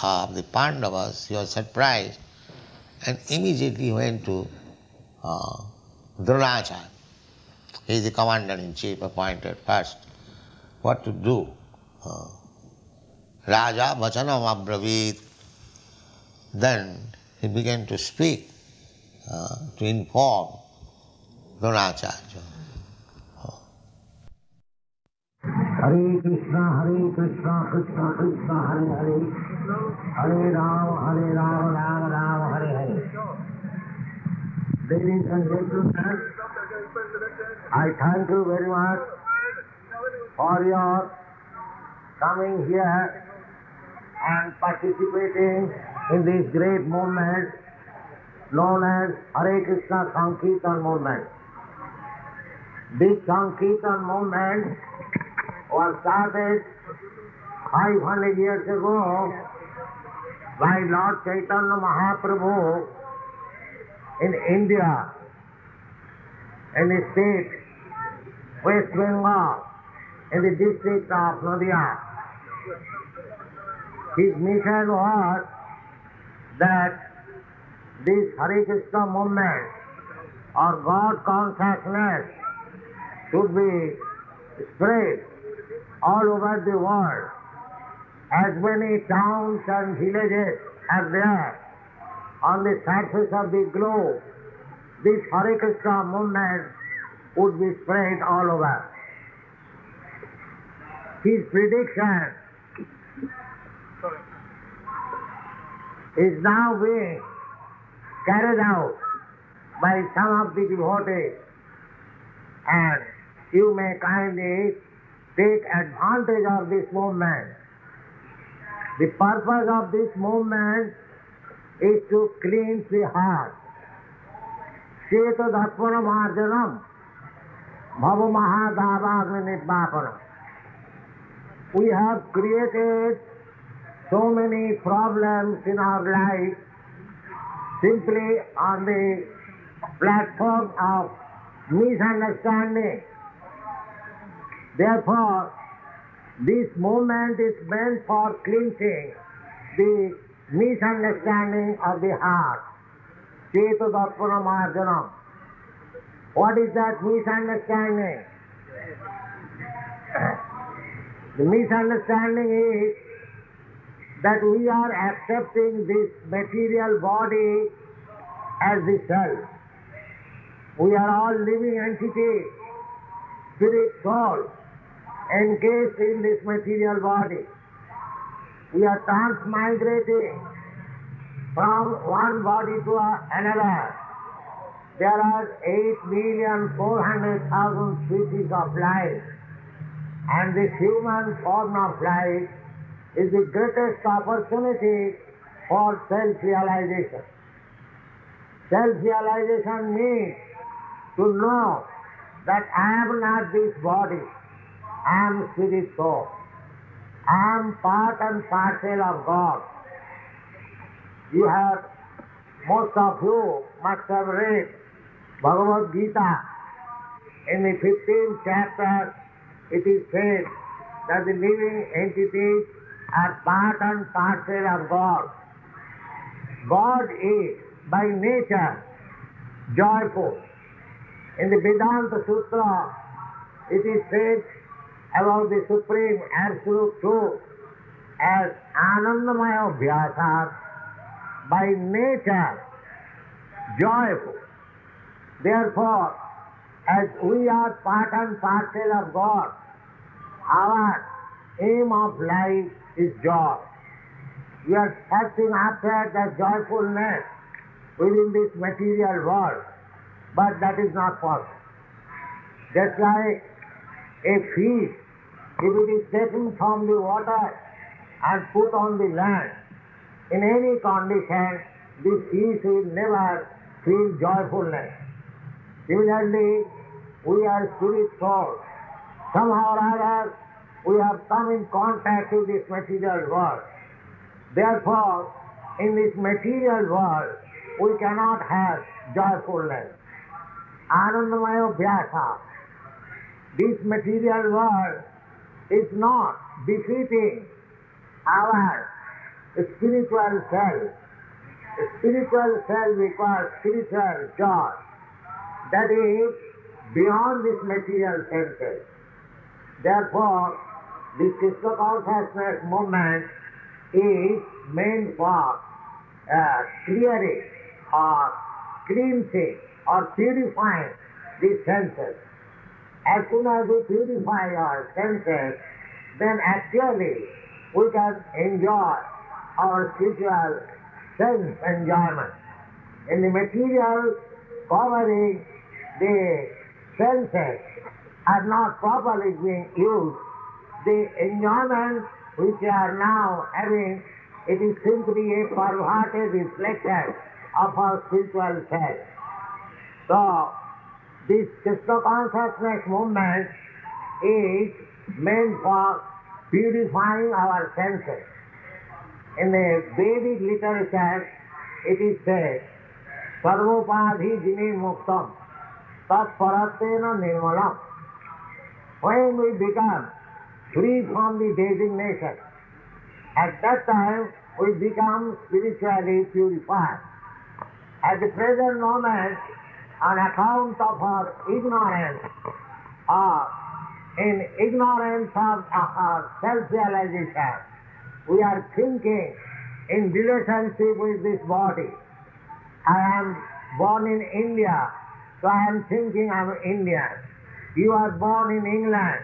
of the Pandavas, he was surprised and immediately went to Dronacharya. He is the commander-in-chief appointed first. What to do? Raja Vachanam Abravit. Then he began to speak, to inform Dronacharya. Hare Krishna, Krishna Krishna, Hare Hare, Hare Rama, Rama Rama, Hare Hare. Ladies and gentlemen, I thank you very much for your coming here and participating in this great movement known as Hare Krishna Sankirtan movement. This Sankirtan movement was started 500 years ago by Lord Chaitanya Mahaprabhu in India, in the state West Bengal, in the district of Nadia. His mission was that this Hare Krishna movement or God consciousness should be spread all over the world. As many towns and villages are there on the surface of the globe, this Hare Krishna movement would be spread all over. His prediction is now being carried out by some of the devotees, and you may kindly take advantage of this movement. The purpose of this movement is to cleanse the heart. Cheta Dharpana Marjanam Bhava Mahadavagni Nidvapanam. We have created so many problems in our life simply on the platform of misunderstanding. Therefore, this movement is meant for cleansing the misunderstanding of the heart. Cheta Dharpana Marjanam. What is that misunderstanding? The misunderstanding is that we are accepting this material body as the self. We are all living entities, spirit, soul, encased in this material body. We are transmigrating from one body to another. There are 8,400,000 species of life, and this human form of life is the greatest opportunity for self-realization. Self-realization means to know that I am not this body, I am spirit soul. I am part and parcel of God. You have, most of you must have read Bhagavad Gita. In the 15th chapter, it is said that the living entities are part and parcel of God. God is by nature joyful. In the Vedanta Sutra, it is said about the Supreme Absolute Truth as Anandamaya Abhyasat, by nature joyful. Therefore, as we are part and parcel of God, our aim of life is joy. We are searching after the joyfulness within this material world, but that is not possible. Just like a fish, if it is taken from the water and put on the land, in any condition, this fish will never feel joyfulness. Similarly, we are spirit souls. Somehow or other, we have come in contact with this material world. Therefore, in this material world, we cannot have joyfulness. Anandamaya Abhyasa. This material world is not befitting our spiritual self. Spiritual self equals spiritual joy. That is beyond this material senses. Therefore, this Krishna consciousness movement is meant for clearing or cleansing or purifying these senses. As soon as we purify our senses, then actually we can enjoy our spiritual sense enjoyment. In the material covering, the senses are not properly being used. The enjoyment which we are now having, it is simply a perverted reflection of our spiritual self. So, this Krishna consciousness movement is meant for purifying our senses. In the Vedic literature, it is said, Sarvopadhi jini muktam, tat paratena nirmalam. When we become free from the designation, at that time we become spiritually purified. At the present moment, on account of our ignorance, or in ignorance of our self-realization, we are thinking in relationship with this body. I am born in India, so I am thinking I am Indian. You are born in England,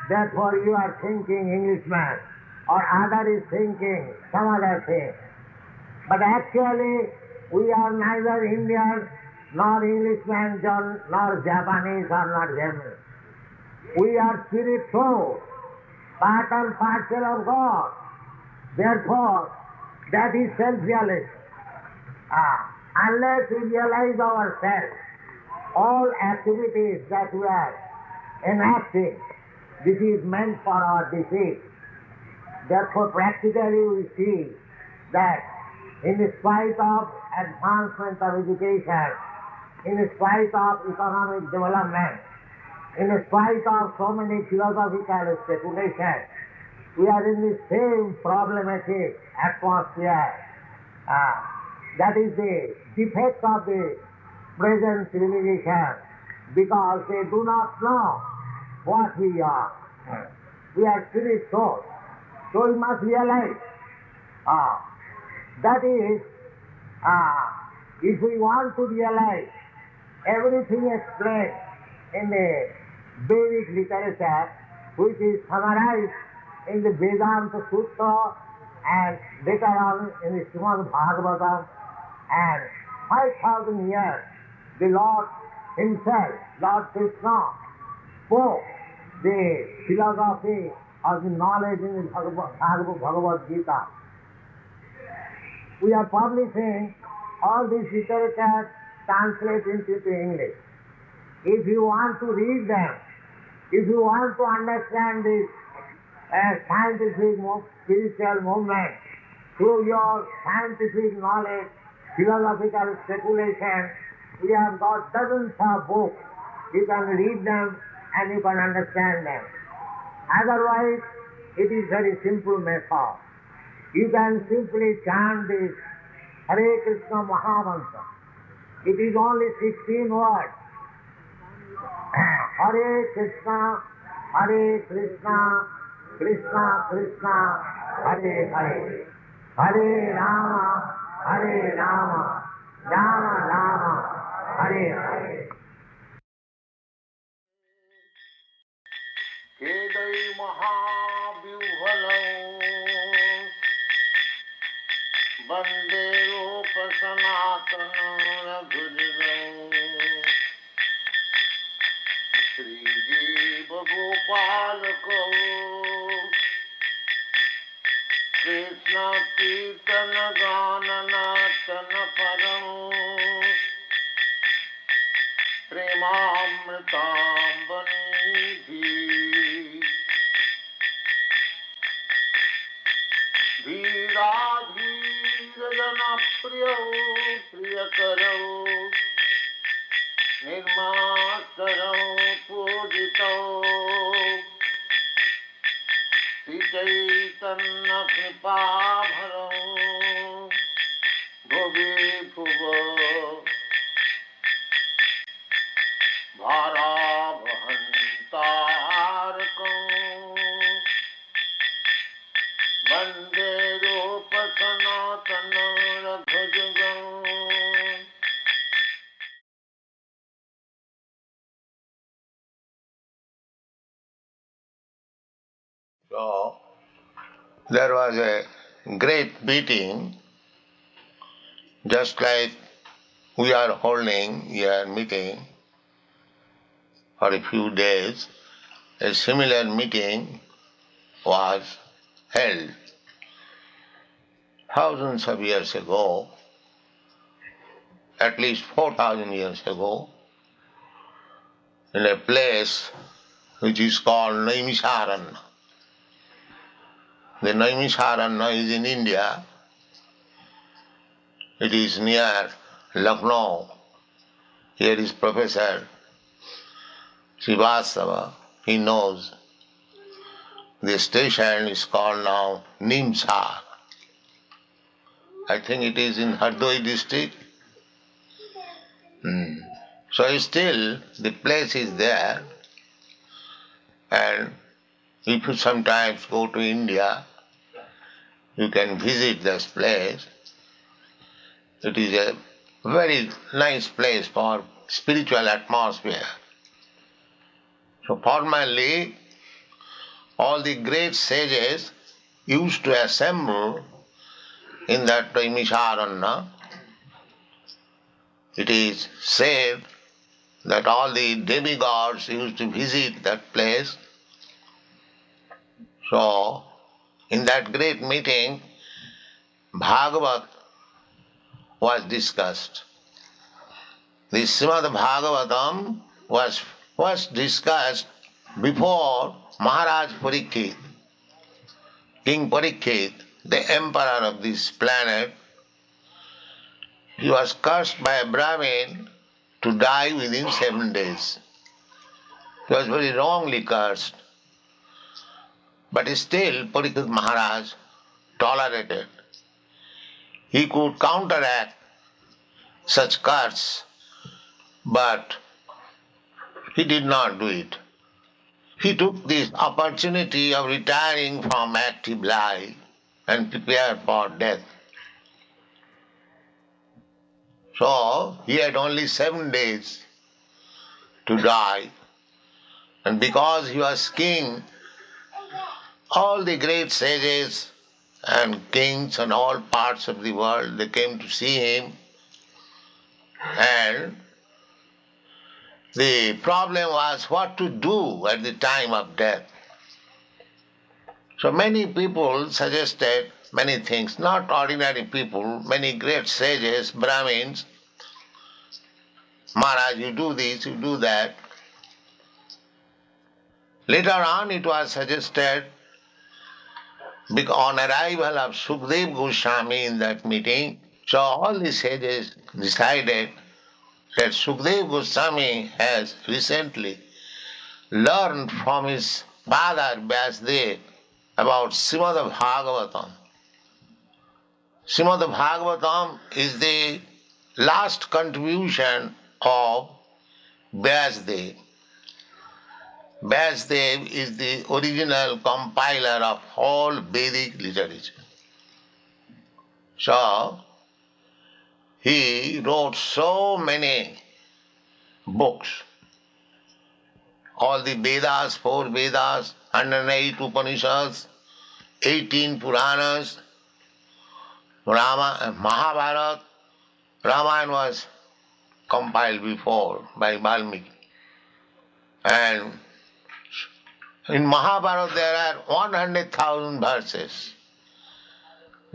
therefore you are thinking Englishman, or other is thinking some other thing. But actually, we are neither Indian, nor Englishman, nor Japanese, or not German. We are spirit soul, part and parcel of God. Therefore, that is self-realization. Unless we realize ourselves, all activities that we are enacting, this is meant for our defeat. Therefore, practically we see that in spite of advancement of education, in spite of economic development, in spite of so many philosophical speculations, we are in the same problematic atmosphere. That is the defect of the present civilization, because they do not know what we are. We are spirit souls. So we must realize that is, if we want to realize everything explained in the Vedic literature, which is summarized in the Vedanta Sutra and later on in the Srimad Bhagavatam, and 5,000 years the Lord Himself, Lord Krishna, spoke the philosophy of the knowledge in the Bhagavad Gita. We are publishing all this literature translated into English. If you want to read them, if you want to understand this scientific spiritual movement through your scientific knowledge, philosophical speculation, we have got dozens of books. You can read them and you can understand them. Otherwise, it is very simple method. You can simply chant this Hare Krishna Mahamantra. It is only 16 words. Hare Krishna, Krishna Krishna, Hare Hare. Hare Rama, Rama Rama, Hare Hare. Kedai Mahavyuhalam Bande Rupa Sanatana Raghujiram Sri Jiva Gopalako Krishna Kirtana Gana Natana Param Premamritam Banidhi Dhira Dhira Jana Priyo Priyakaro Nirmasaro Pujito Sri Chaitanya Kripa Bharo There was a great meeting, just like we are holding here meeting for a few days. A similar meeting was held thousands of years ago, at least 4,000 years ago, in a place which is called Naimisharanya. The Naimisharanya is in India. It is near Lucknow. Here is Professor Srivastava. He knows. The station is called now Nimsar. I think it is in Hardoi district. So still the place is there, and if you sometimes go to India, you can visit this place. It is a very nice place for spiritual atmosphere. So formerly, all the great sages used to assemble in that Naimisharanya. It is said that all the demigods used to visit that place. So, in that great meeting, Bhagavat was discussed. The Srimad Bhagavatam was first discussed before Maharaj Parikshit. King Parikshit, the emperor of this planet, he was cursed by a Brahmin to die within 7 days. He was very wrongly cursed. But still Parikshit Maharaj tolerated. He could counteract such curse, but he did not do it. He took this opportunity of retiring from active life and prepared for death. So he had only 7 days to die, and because he was king, all the great sages and kings in all parts of the world, they came to see him, and the problem was what to do at the time of death. So many people suggested many things, not ordinary people, many great sages, Brahmins. Maharaj, you do this, you do that. Later on it was suggested, on arrival of Sukdev Goswami in that meeting, so all the sages decided that Sukdev Goswami has recently learned from his father Vyasdev about Srimad Bhagavatam. Srimad Bhagavatam is the last contribution of Vyasdev. Vyasdev is the original compiler of all Vedic literature. So, he wrote so many books. All the Vedas, 4 Vedas, 108 Upanishads, 18 Puranas, Rama, Mahabharata. Ramayana was compiled before by Valmiki. And in Mahabharata there are 100,000 verses.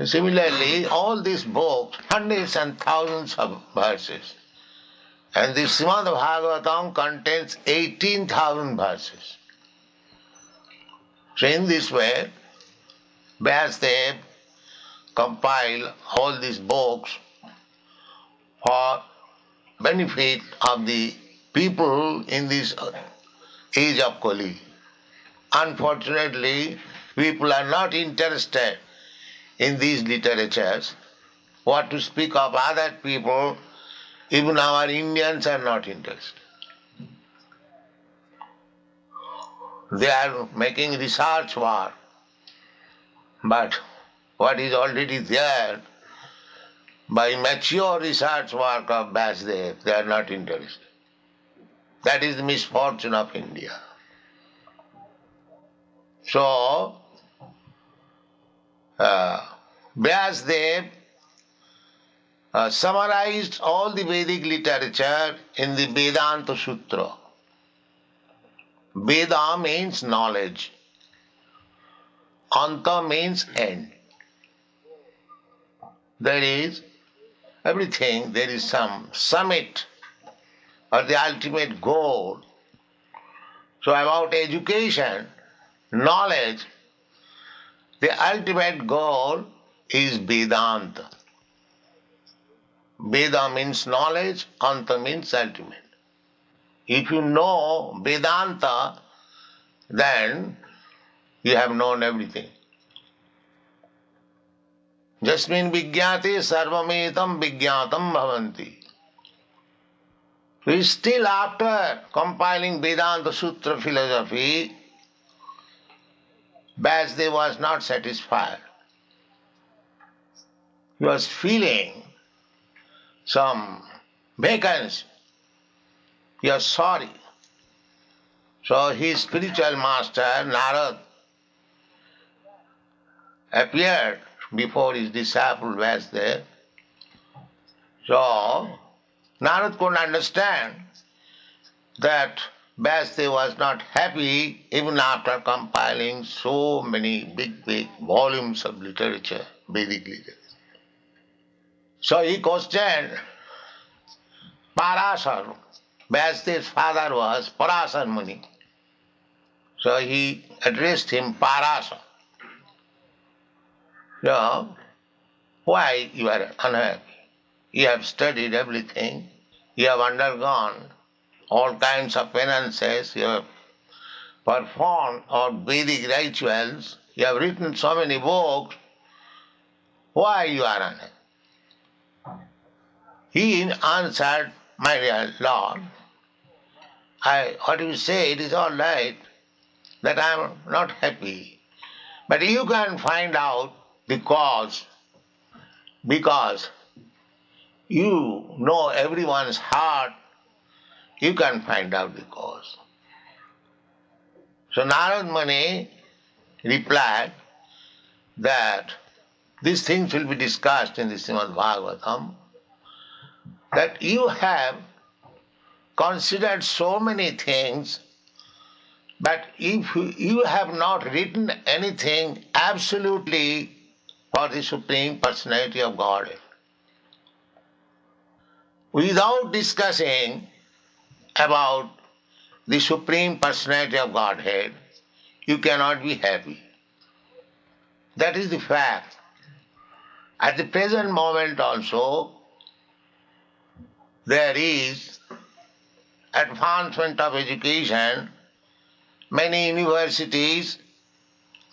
Similarly, all these books, hundreds and thousands of verses. And the Srimad Bhagavatam contains 18,000 verses. So in this way, Vyasdev compiled all these books for benefit of the people in this age of Kali. Unfortunately, people are not interested in these literatures. What to speak of other people, even our Indians are not interested. They are making research work, but what is already there, by mature research work of Vyasdev, they are not interested. That is the misfortune of India. So, Vyasdev summarized all the Vedic literature in the Vedanta Sutra. Veda means knowledge. Anta means end. There is everything, there is some summit or the ultimate goal. So about education, knowledge, the ultimate goal is Vedanta. Veda means knowledge, Anta means ultimate. If you know Vedanta, then you have known everything. Jasmin vigyate sarvametam vigyatam bhavanti. Still after compiling Vedanta Sutra philosophy, Vyasdev was not satisfied. He was feeling some vacancy. He was sorry. So his spiritual master, Narad, appeared before his disciple Vyasdev. So Narad couldn't understand that Vyasdev was not happy even after compiling so many big volumes of literature, Vedic literature. So he questioned Parasar. Vyasdev's father was Parasar Muni. So he addressed him Parasar. So, why you are unhappy? You have studied everything. You have undergone all kinds of penances. You have performed all Vedic rituals. You have written so many books. Why you are unhappy? He answered, my dear Lord, what you say, it is all right that I am not happy. But you can find out the cause, because you know everyone's heart, you can find out the cause. So Narad Muni replied that these things will be discussed in the Srimad Bhagavatam, that you have considered so many things, but if you have not written anything absolutely for the Supreme Personality of Godhead, without discussing about the Supreme Personality of Godhead, you cannot be happy. That is the fact. At the present moment also, there is advancement of education, many universities,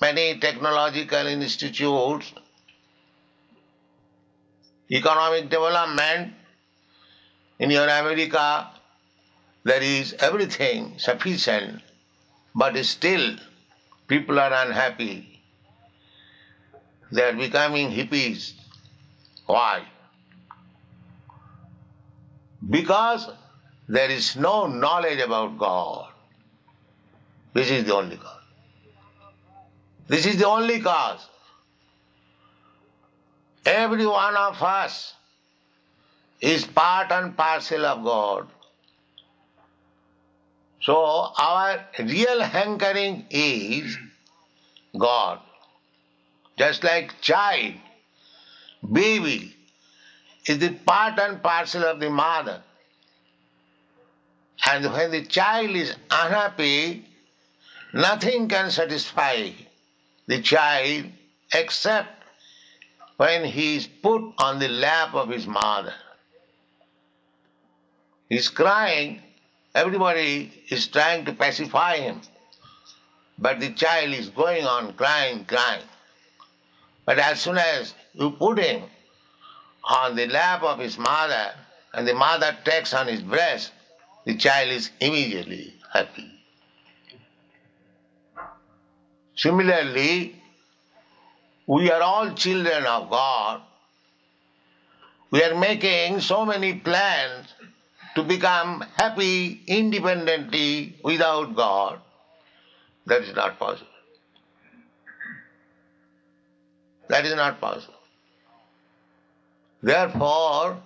many technological institutes, economic development. In your America, there is everything sufficient, but still people are unhappy. They are becoming hippies. Why? Because there is no knowledge about God. This is the only cause. This is the only cause. Every one of us is part and parcel of God. So our real hankering is God. Just like child, baby is the part and parcel of the mother. And when the child is unhappy, nothing can satisfy the child except when he is put on the lap of his mother. He is crying, everybody is trying to pacify him, but the child is going on crying. But as soon as you put him on the lap of his mother and the mother takes on his breast, the child is immediately happy. Similarly, we are all children of God. We are making so many plans to become happy independently without God. That is not possible. That is not possible. Therefore,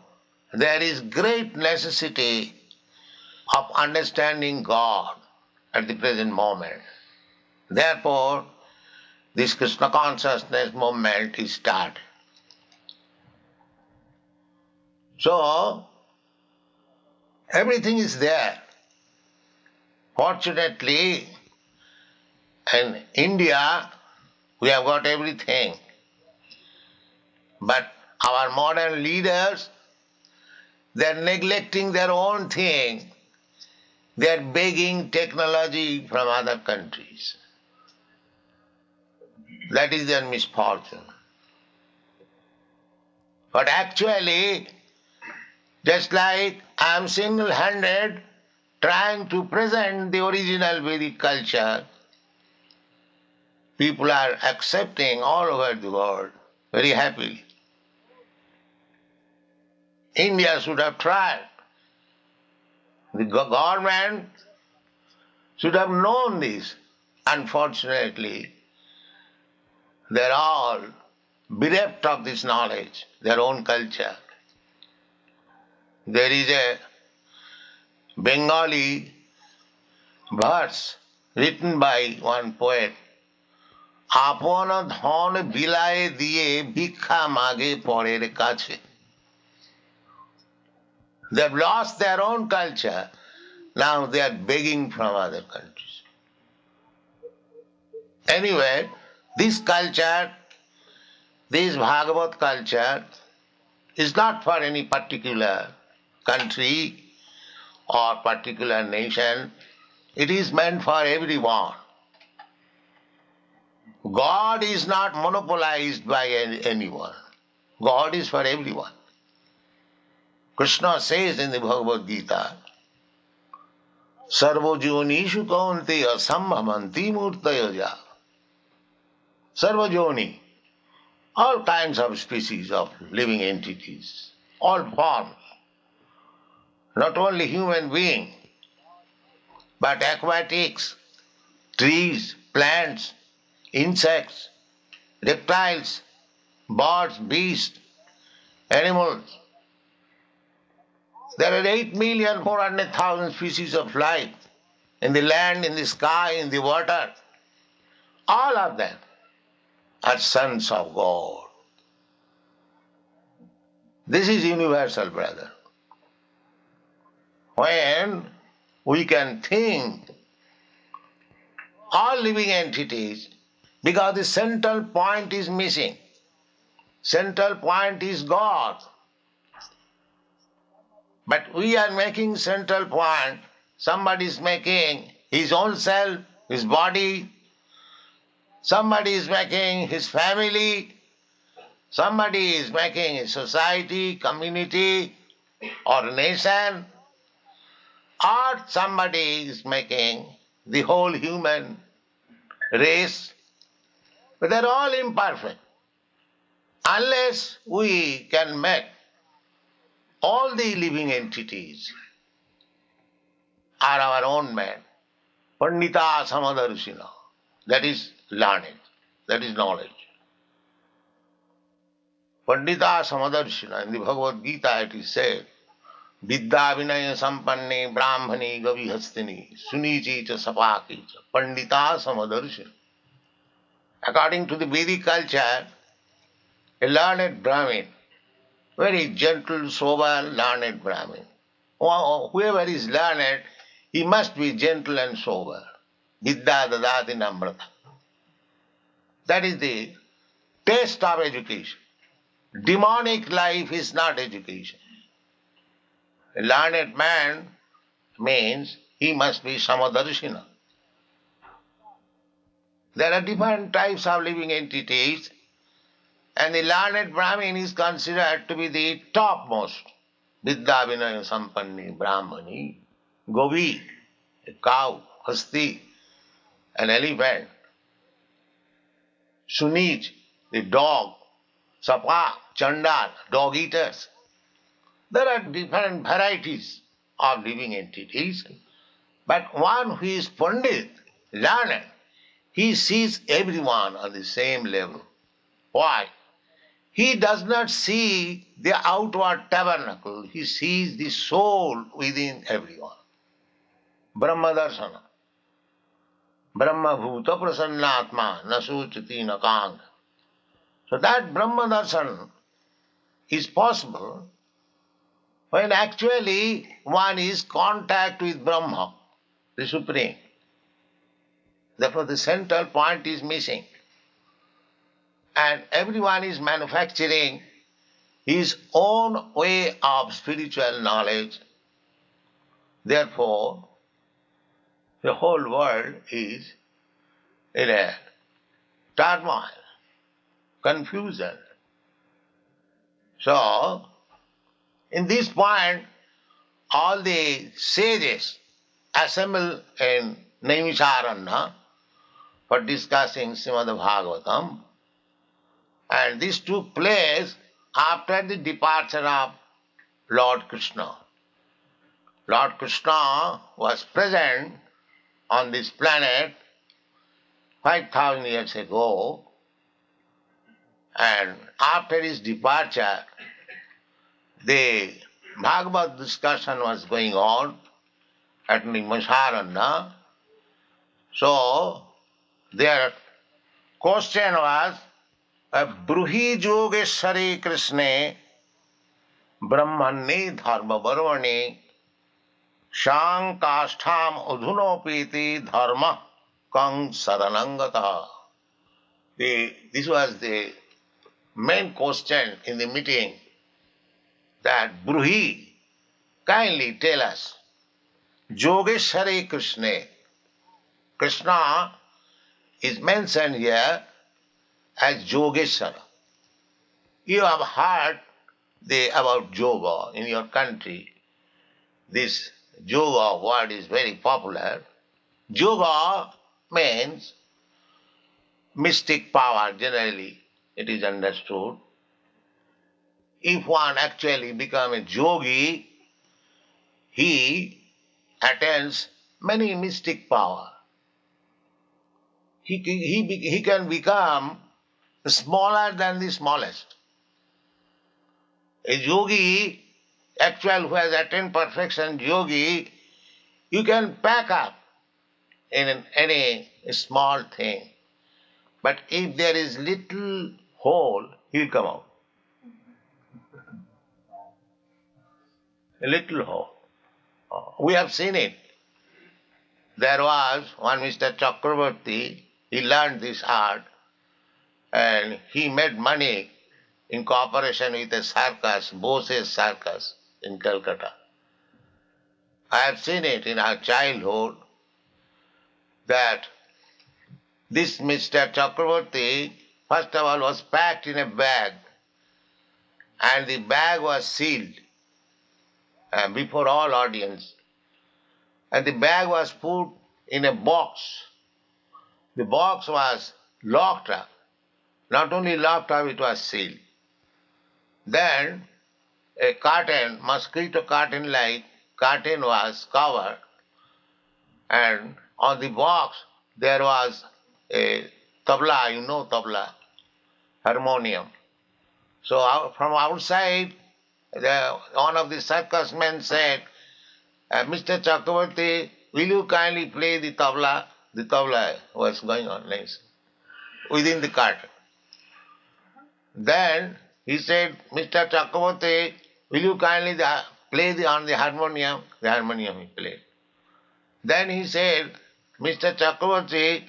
there is great necessity of understanding God at the present moment. Therefore, this Krishna consciousness movement is started. So, everything is there. Fortunately, in India, we have got everything. But our modern leaders, they are neglecting their own thing. They are begging technology from other countries. That is their misfortune. But actually, just like I am single-handed trying to present the original Vedic culture, people are accepting all over the world very happily. India should have tried. The government should have known this. Unfortunately, they are all bereft of this knowledge, their own culture. There is a Bengali verse written by one poet, Apona dhon bilaye diye bhikkha mage porer kache. They have lost their own culture, now they are begging from other countries. Anyway, this culture, this Bhagavad culture, is not for any particular country or particular nation. It is meant for everyone. God is not monopolized by anyone. God is for everyone. Krishna says in the Bhagavad Gita, Sarvo jonishu kaunteya sambhavanti murtayaja. Sarva joni, all kinds of species of living entities, all forms, not only human being, but aquatics, trees, plants, insects, reptiles, birds, beasts, animals. There are 8,400,000 species of life in the land, in the sky, in the water. All of them are sons of God. This is universal, brother. When we can think all living entities, because the central point is missing. Central point is God. But we are making central point. Somebody is making his own self, his body. Somebody is making his family. Somebody is making a society, community, or a nation. Or somebody is making the whole human race. But they are all imperfect. Unless we can make all the living entities are our own man. Pandita samadarshina. That is learned. That is knowledge. Pandita samadarshina. In the Bhagavad Gita it is said, Vidya vinaya sampanne brahmani gavihastini sunichi cha sapaki cha pandita samadarshina. According to the Vedic culture, a learned Brahmin, very gentle, sober, learned Brahmin. Whoever is learned, he must be gentle and sober. Vidya dadati namrata. That is the taste of education. Demonic life is not education. A learned man means he must be samadarshina. There are different types of living entities, and the learned Brahmin is considered to be the topmost. Vidya vinaya sampanni brahmani, govi, a cow, hasti, an elephant, sunij, the dog, sapa, chandal, dog eaters. There are different varieties of living entities, but one who is pandit, learned, he sees everyone on the same level. Why? He does not see the outward tabernacle, he sees the soul within everyone. Brahma Darshana. Brahma Bhuta Prasannatma Nasuchati Nakang. So that Brahma Darshan is possible when actually one is contact with Brahma, the Supreme. Therefore the central point is missing. And everyone is manufacturing his own way of spiritual knowledge. Therefore, the whole world is in a turmoil, confusion. So, in this point, all the sages assemble in Naimisharanya for discussing Srimad Bhagavatam, and this took place after the departure of Lord Krishna. Lord Krishna was present on this planet 5,000 years ago, and after his departure, the Bhagavad discussion was going on at Naimisharanya. So, their question was, Bruhi Yogeshwari Krishne Brahmane Dharma Varvane Shankashtham Udhunopiti Dharma Kang Saranangata. This was the main question in the meeting, that Bruhi, kindly tell us, Yogeshwari Krishna. Krishna is mentioned here as Yogeshwara. You have heard about yoga in your country. This yoga word is very popular. Yoga means mystic power, generally it is understood. If one actually becomes a yogi, he attains many mystic power. He can become smaller than the smallest. A yogi, actual who has attained perfection, yogi, you can pack up in any small thing. But if there is little hole, he will come out. A little hole. We have seen it. There was one Mr. Chakravarti, he learned this art, and he made money in cooperation with a circus, Bose's circus in Calcutta. I have seen it in our childhood that this Mr. Chakravarti, first of all, was packed in a bag, and the bag was sealed before all audience. And the bag was put in a box. The box was locked up. Not only locked up, it was sealed. Then a curtain, mosquito curtain-like curtain was covered, and on the box there was a tabla, you know tabla, harmonium. So from outside, one of the circus men said, Mr. Chakravarti, will you kindly play the tabla? The tabla was going on next, within the curtain. Then he said, Mr. Chakravarti, will you kindly play on the harmonium? The harmonium he played. Then he said, Mr. Chakravarti,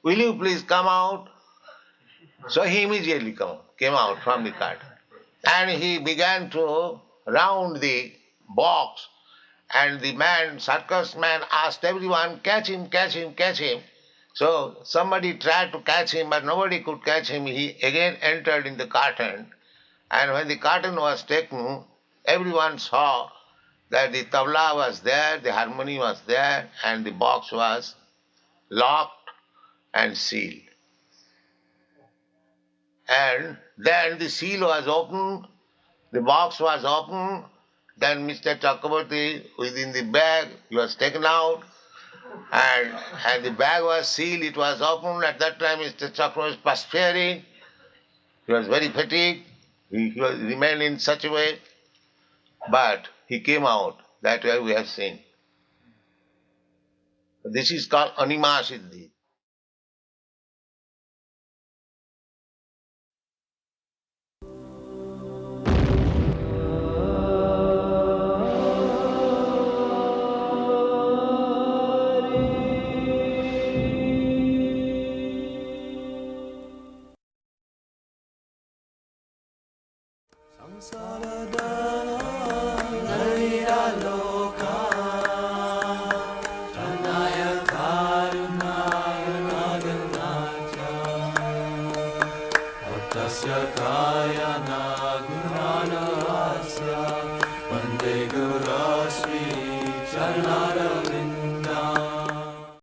will you please come out? So he immediately came out from the curtain. And he began to round the box, and the circus man asked everyone, catch him, catch him, catch him. So somebody tried to catch him, but nobody could catch him. He again entered in the curtain, and when the curtain was taken, everyone saw that the tabla was there, the harmony was there, and the box was locked and sealed. And then the seal was opened, the box was opened, then Mr. Chakravarti, within the bag, he was taken out, and the bag was sealed, it was opened. At that time Mr. Chakravarti was perspiring, He was very fatigued, he remained in such a way, but he came out. That way we have seen. This is called Anima Siddhi. Tasya kaya na gunana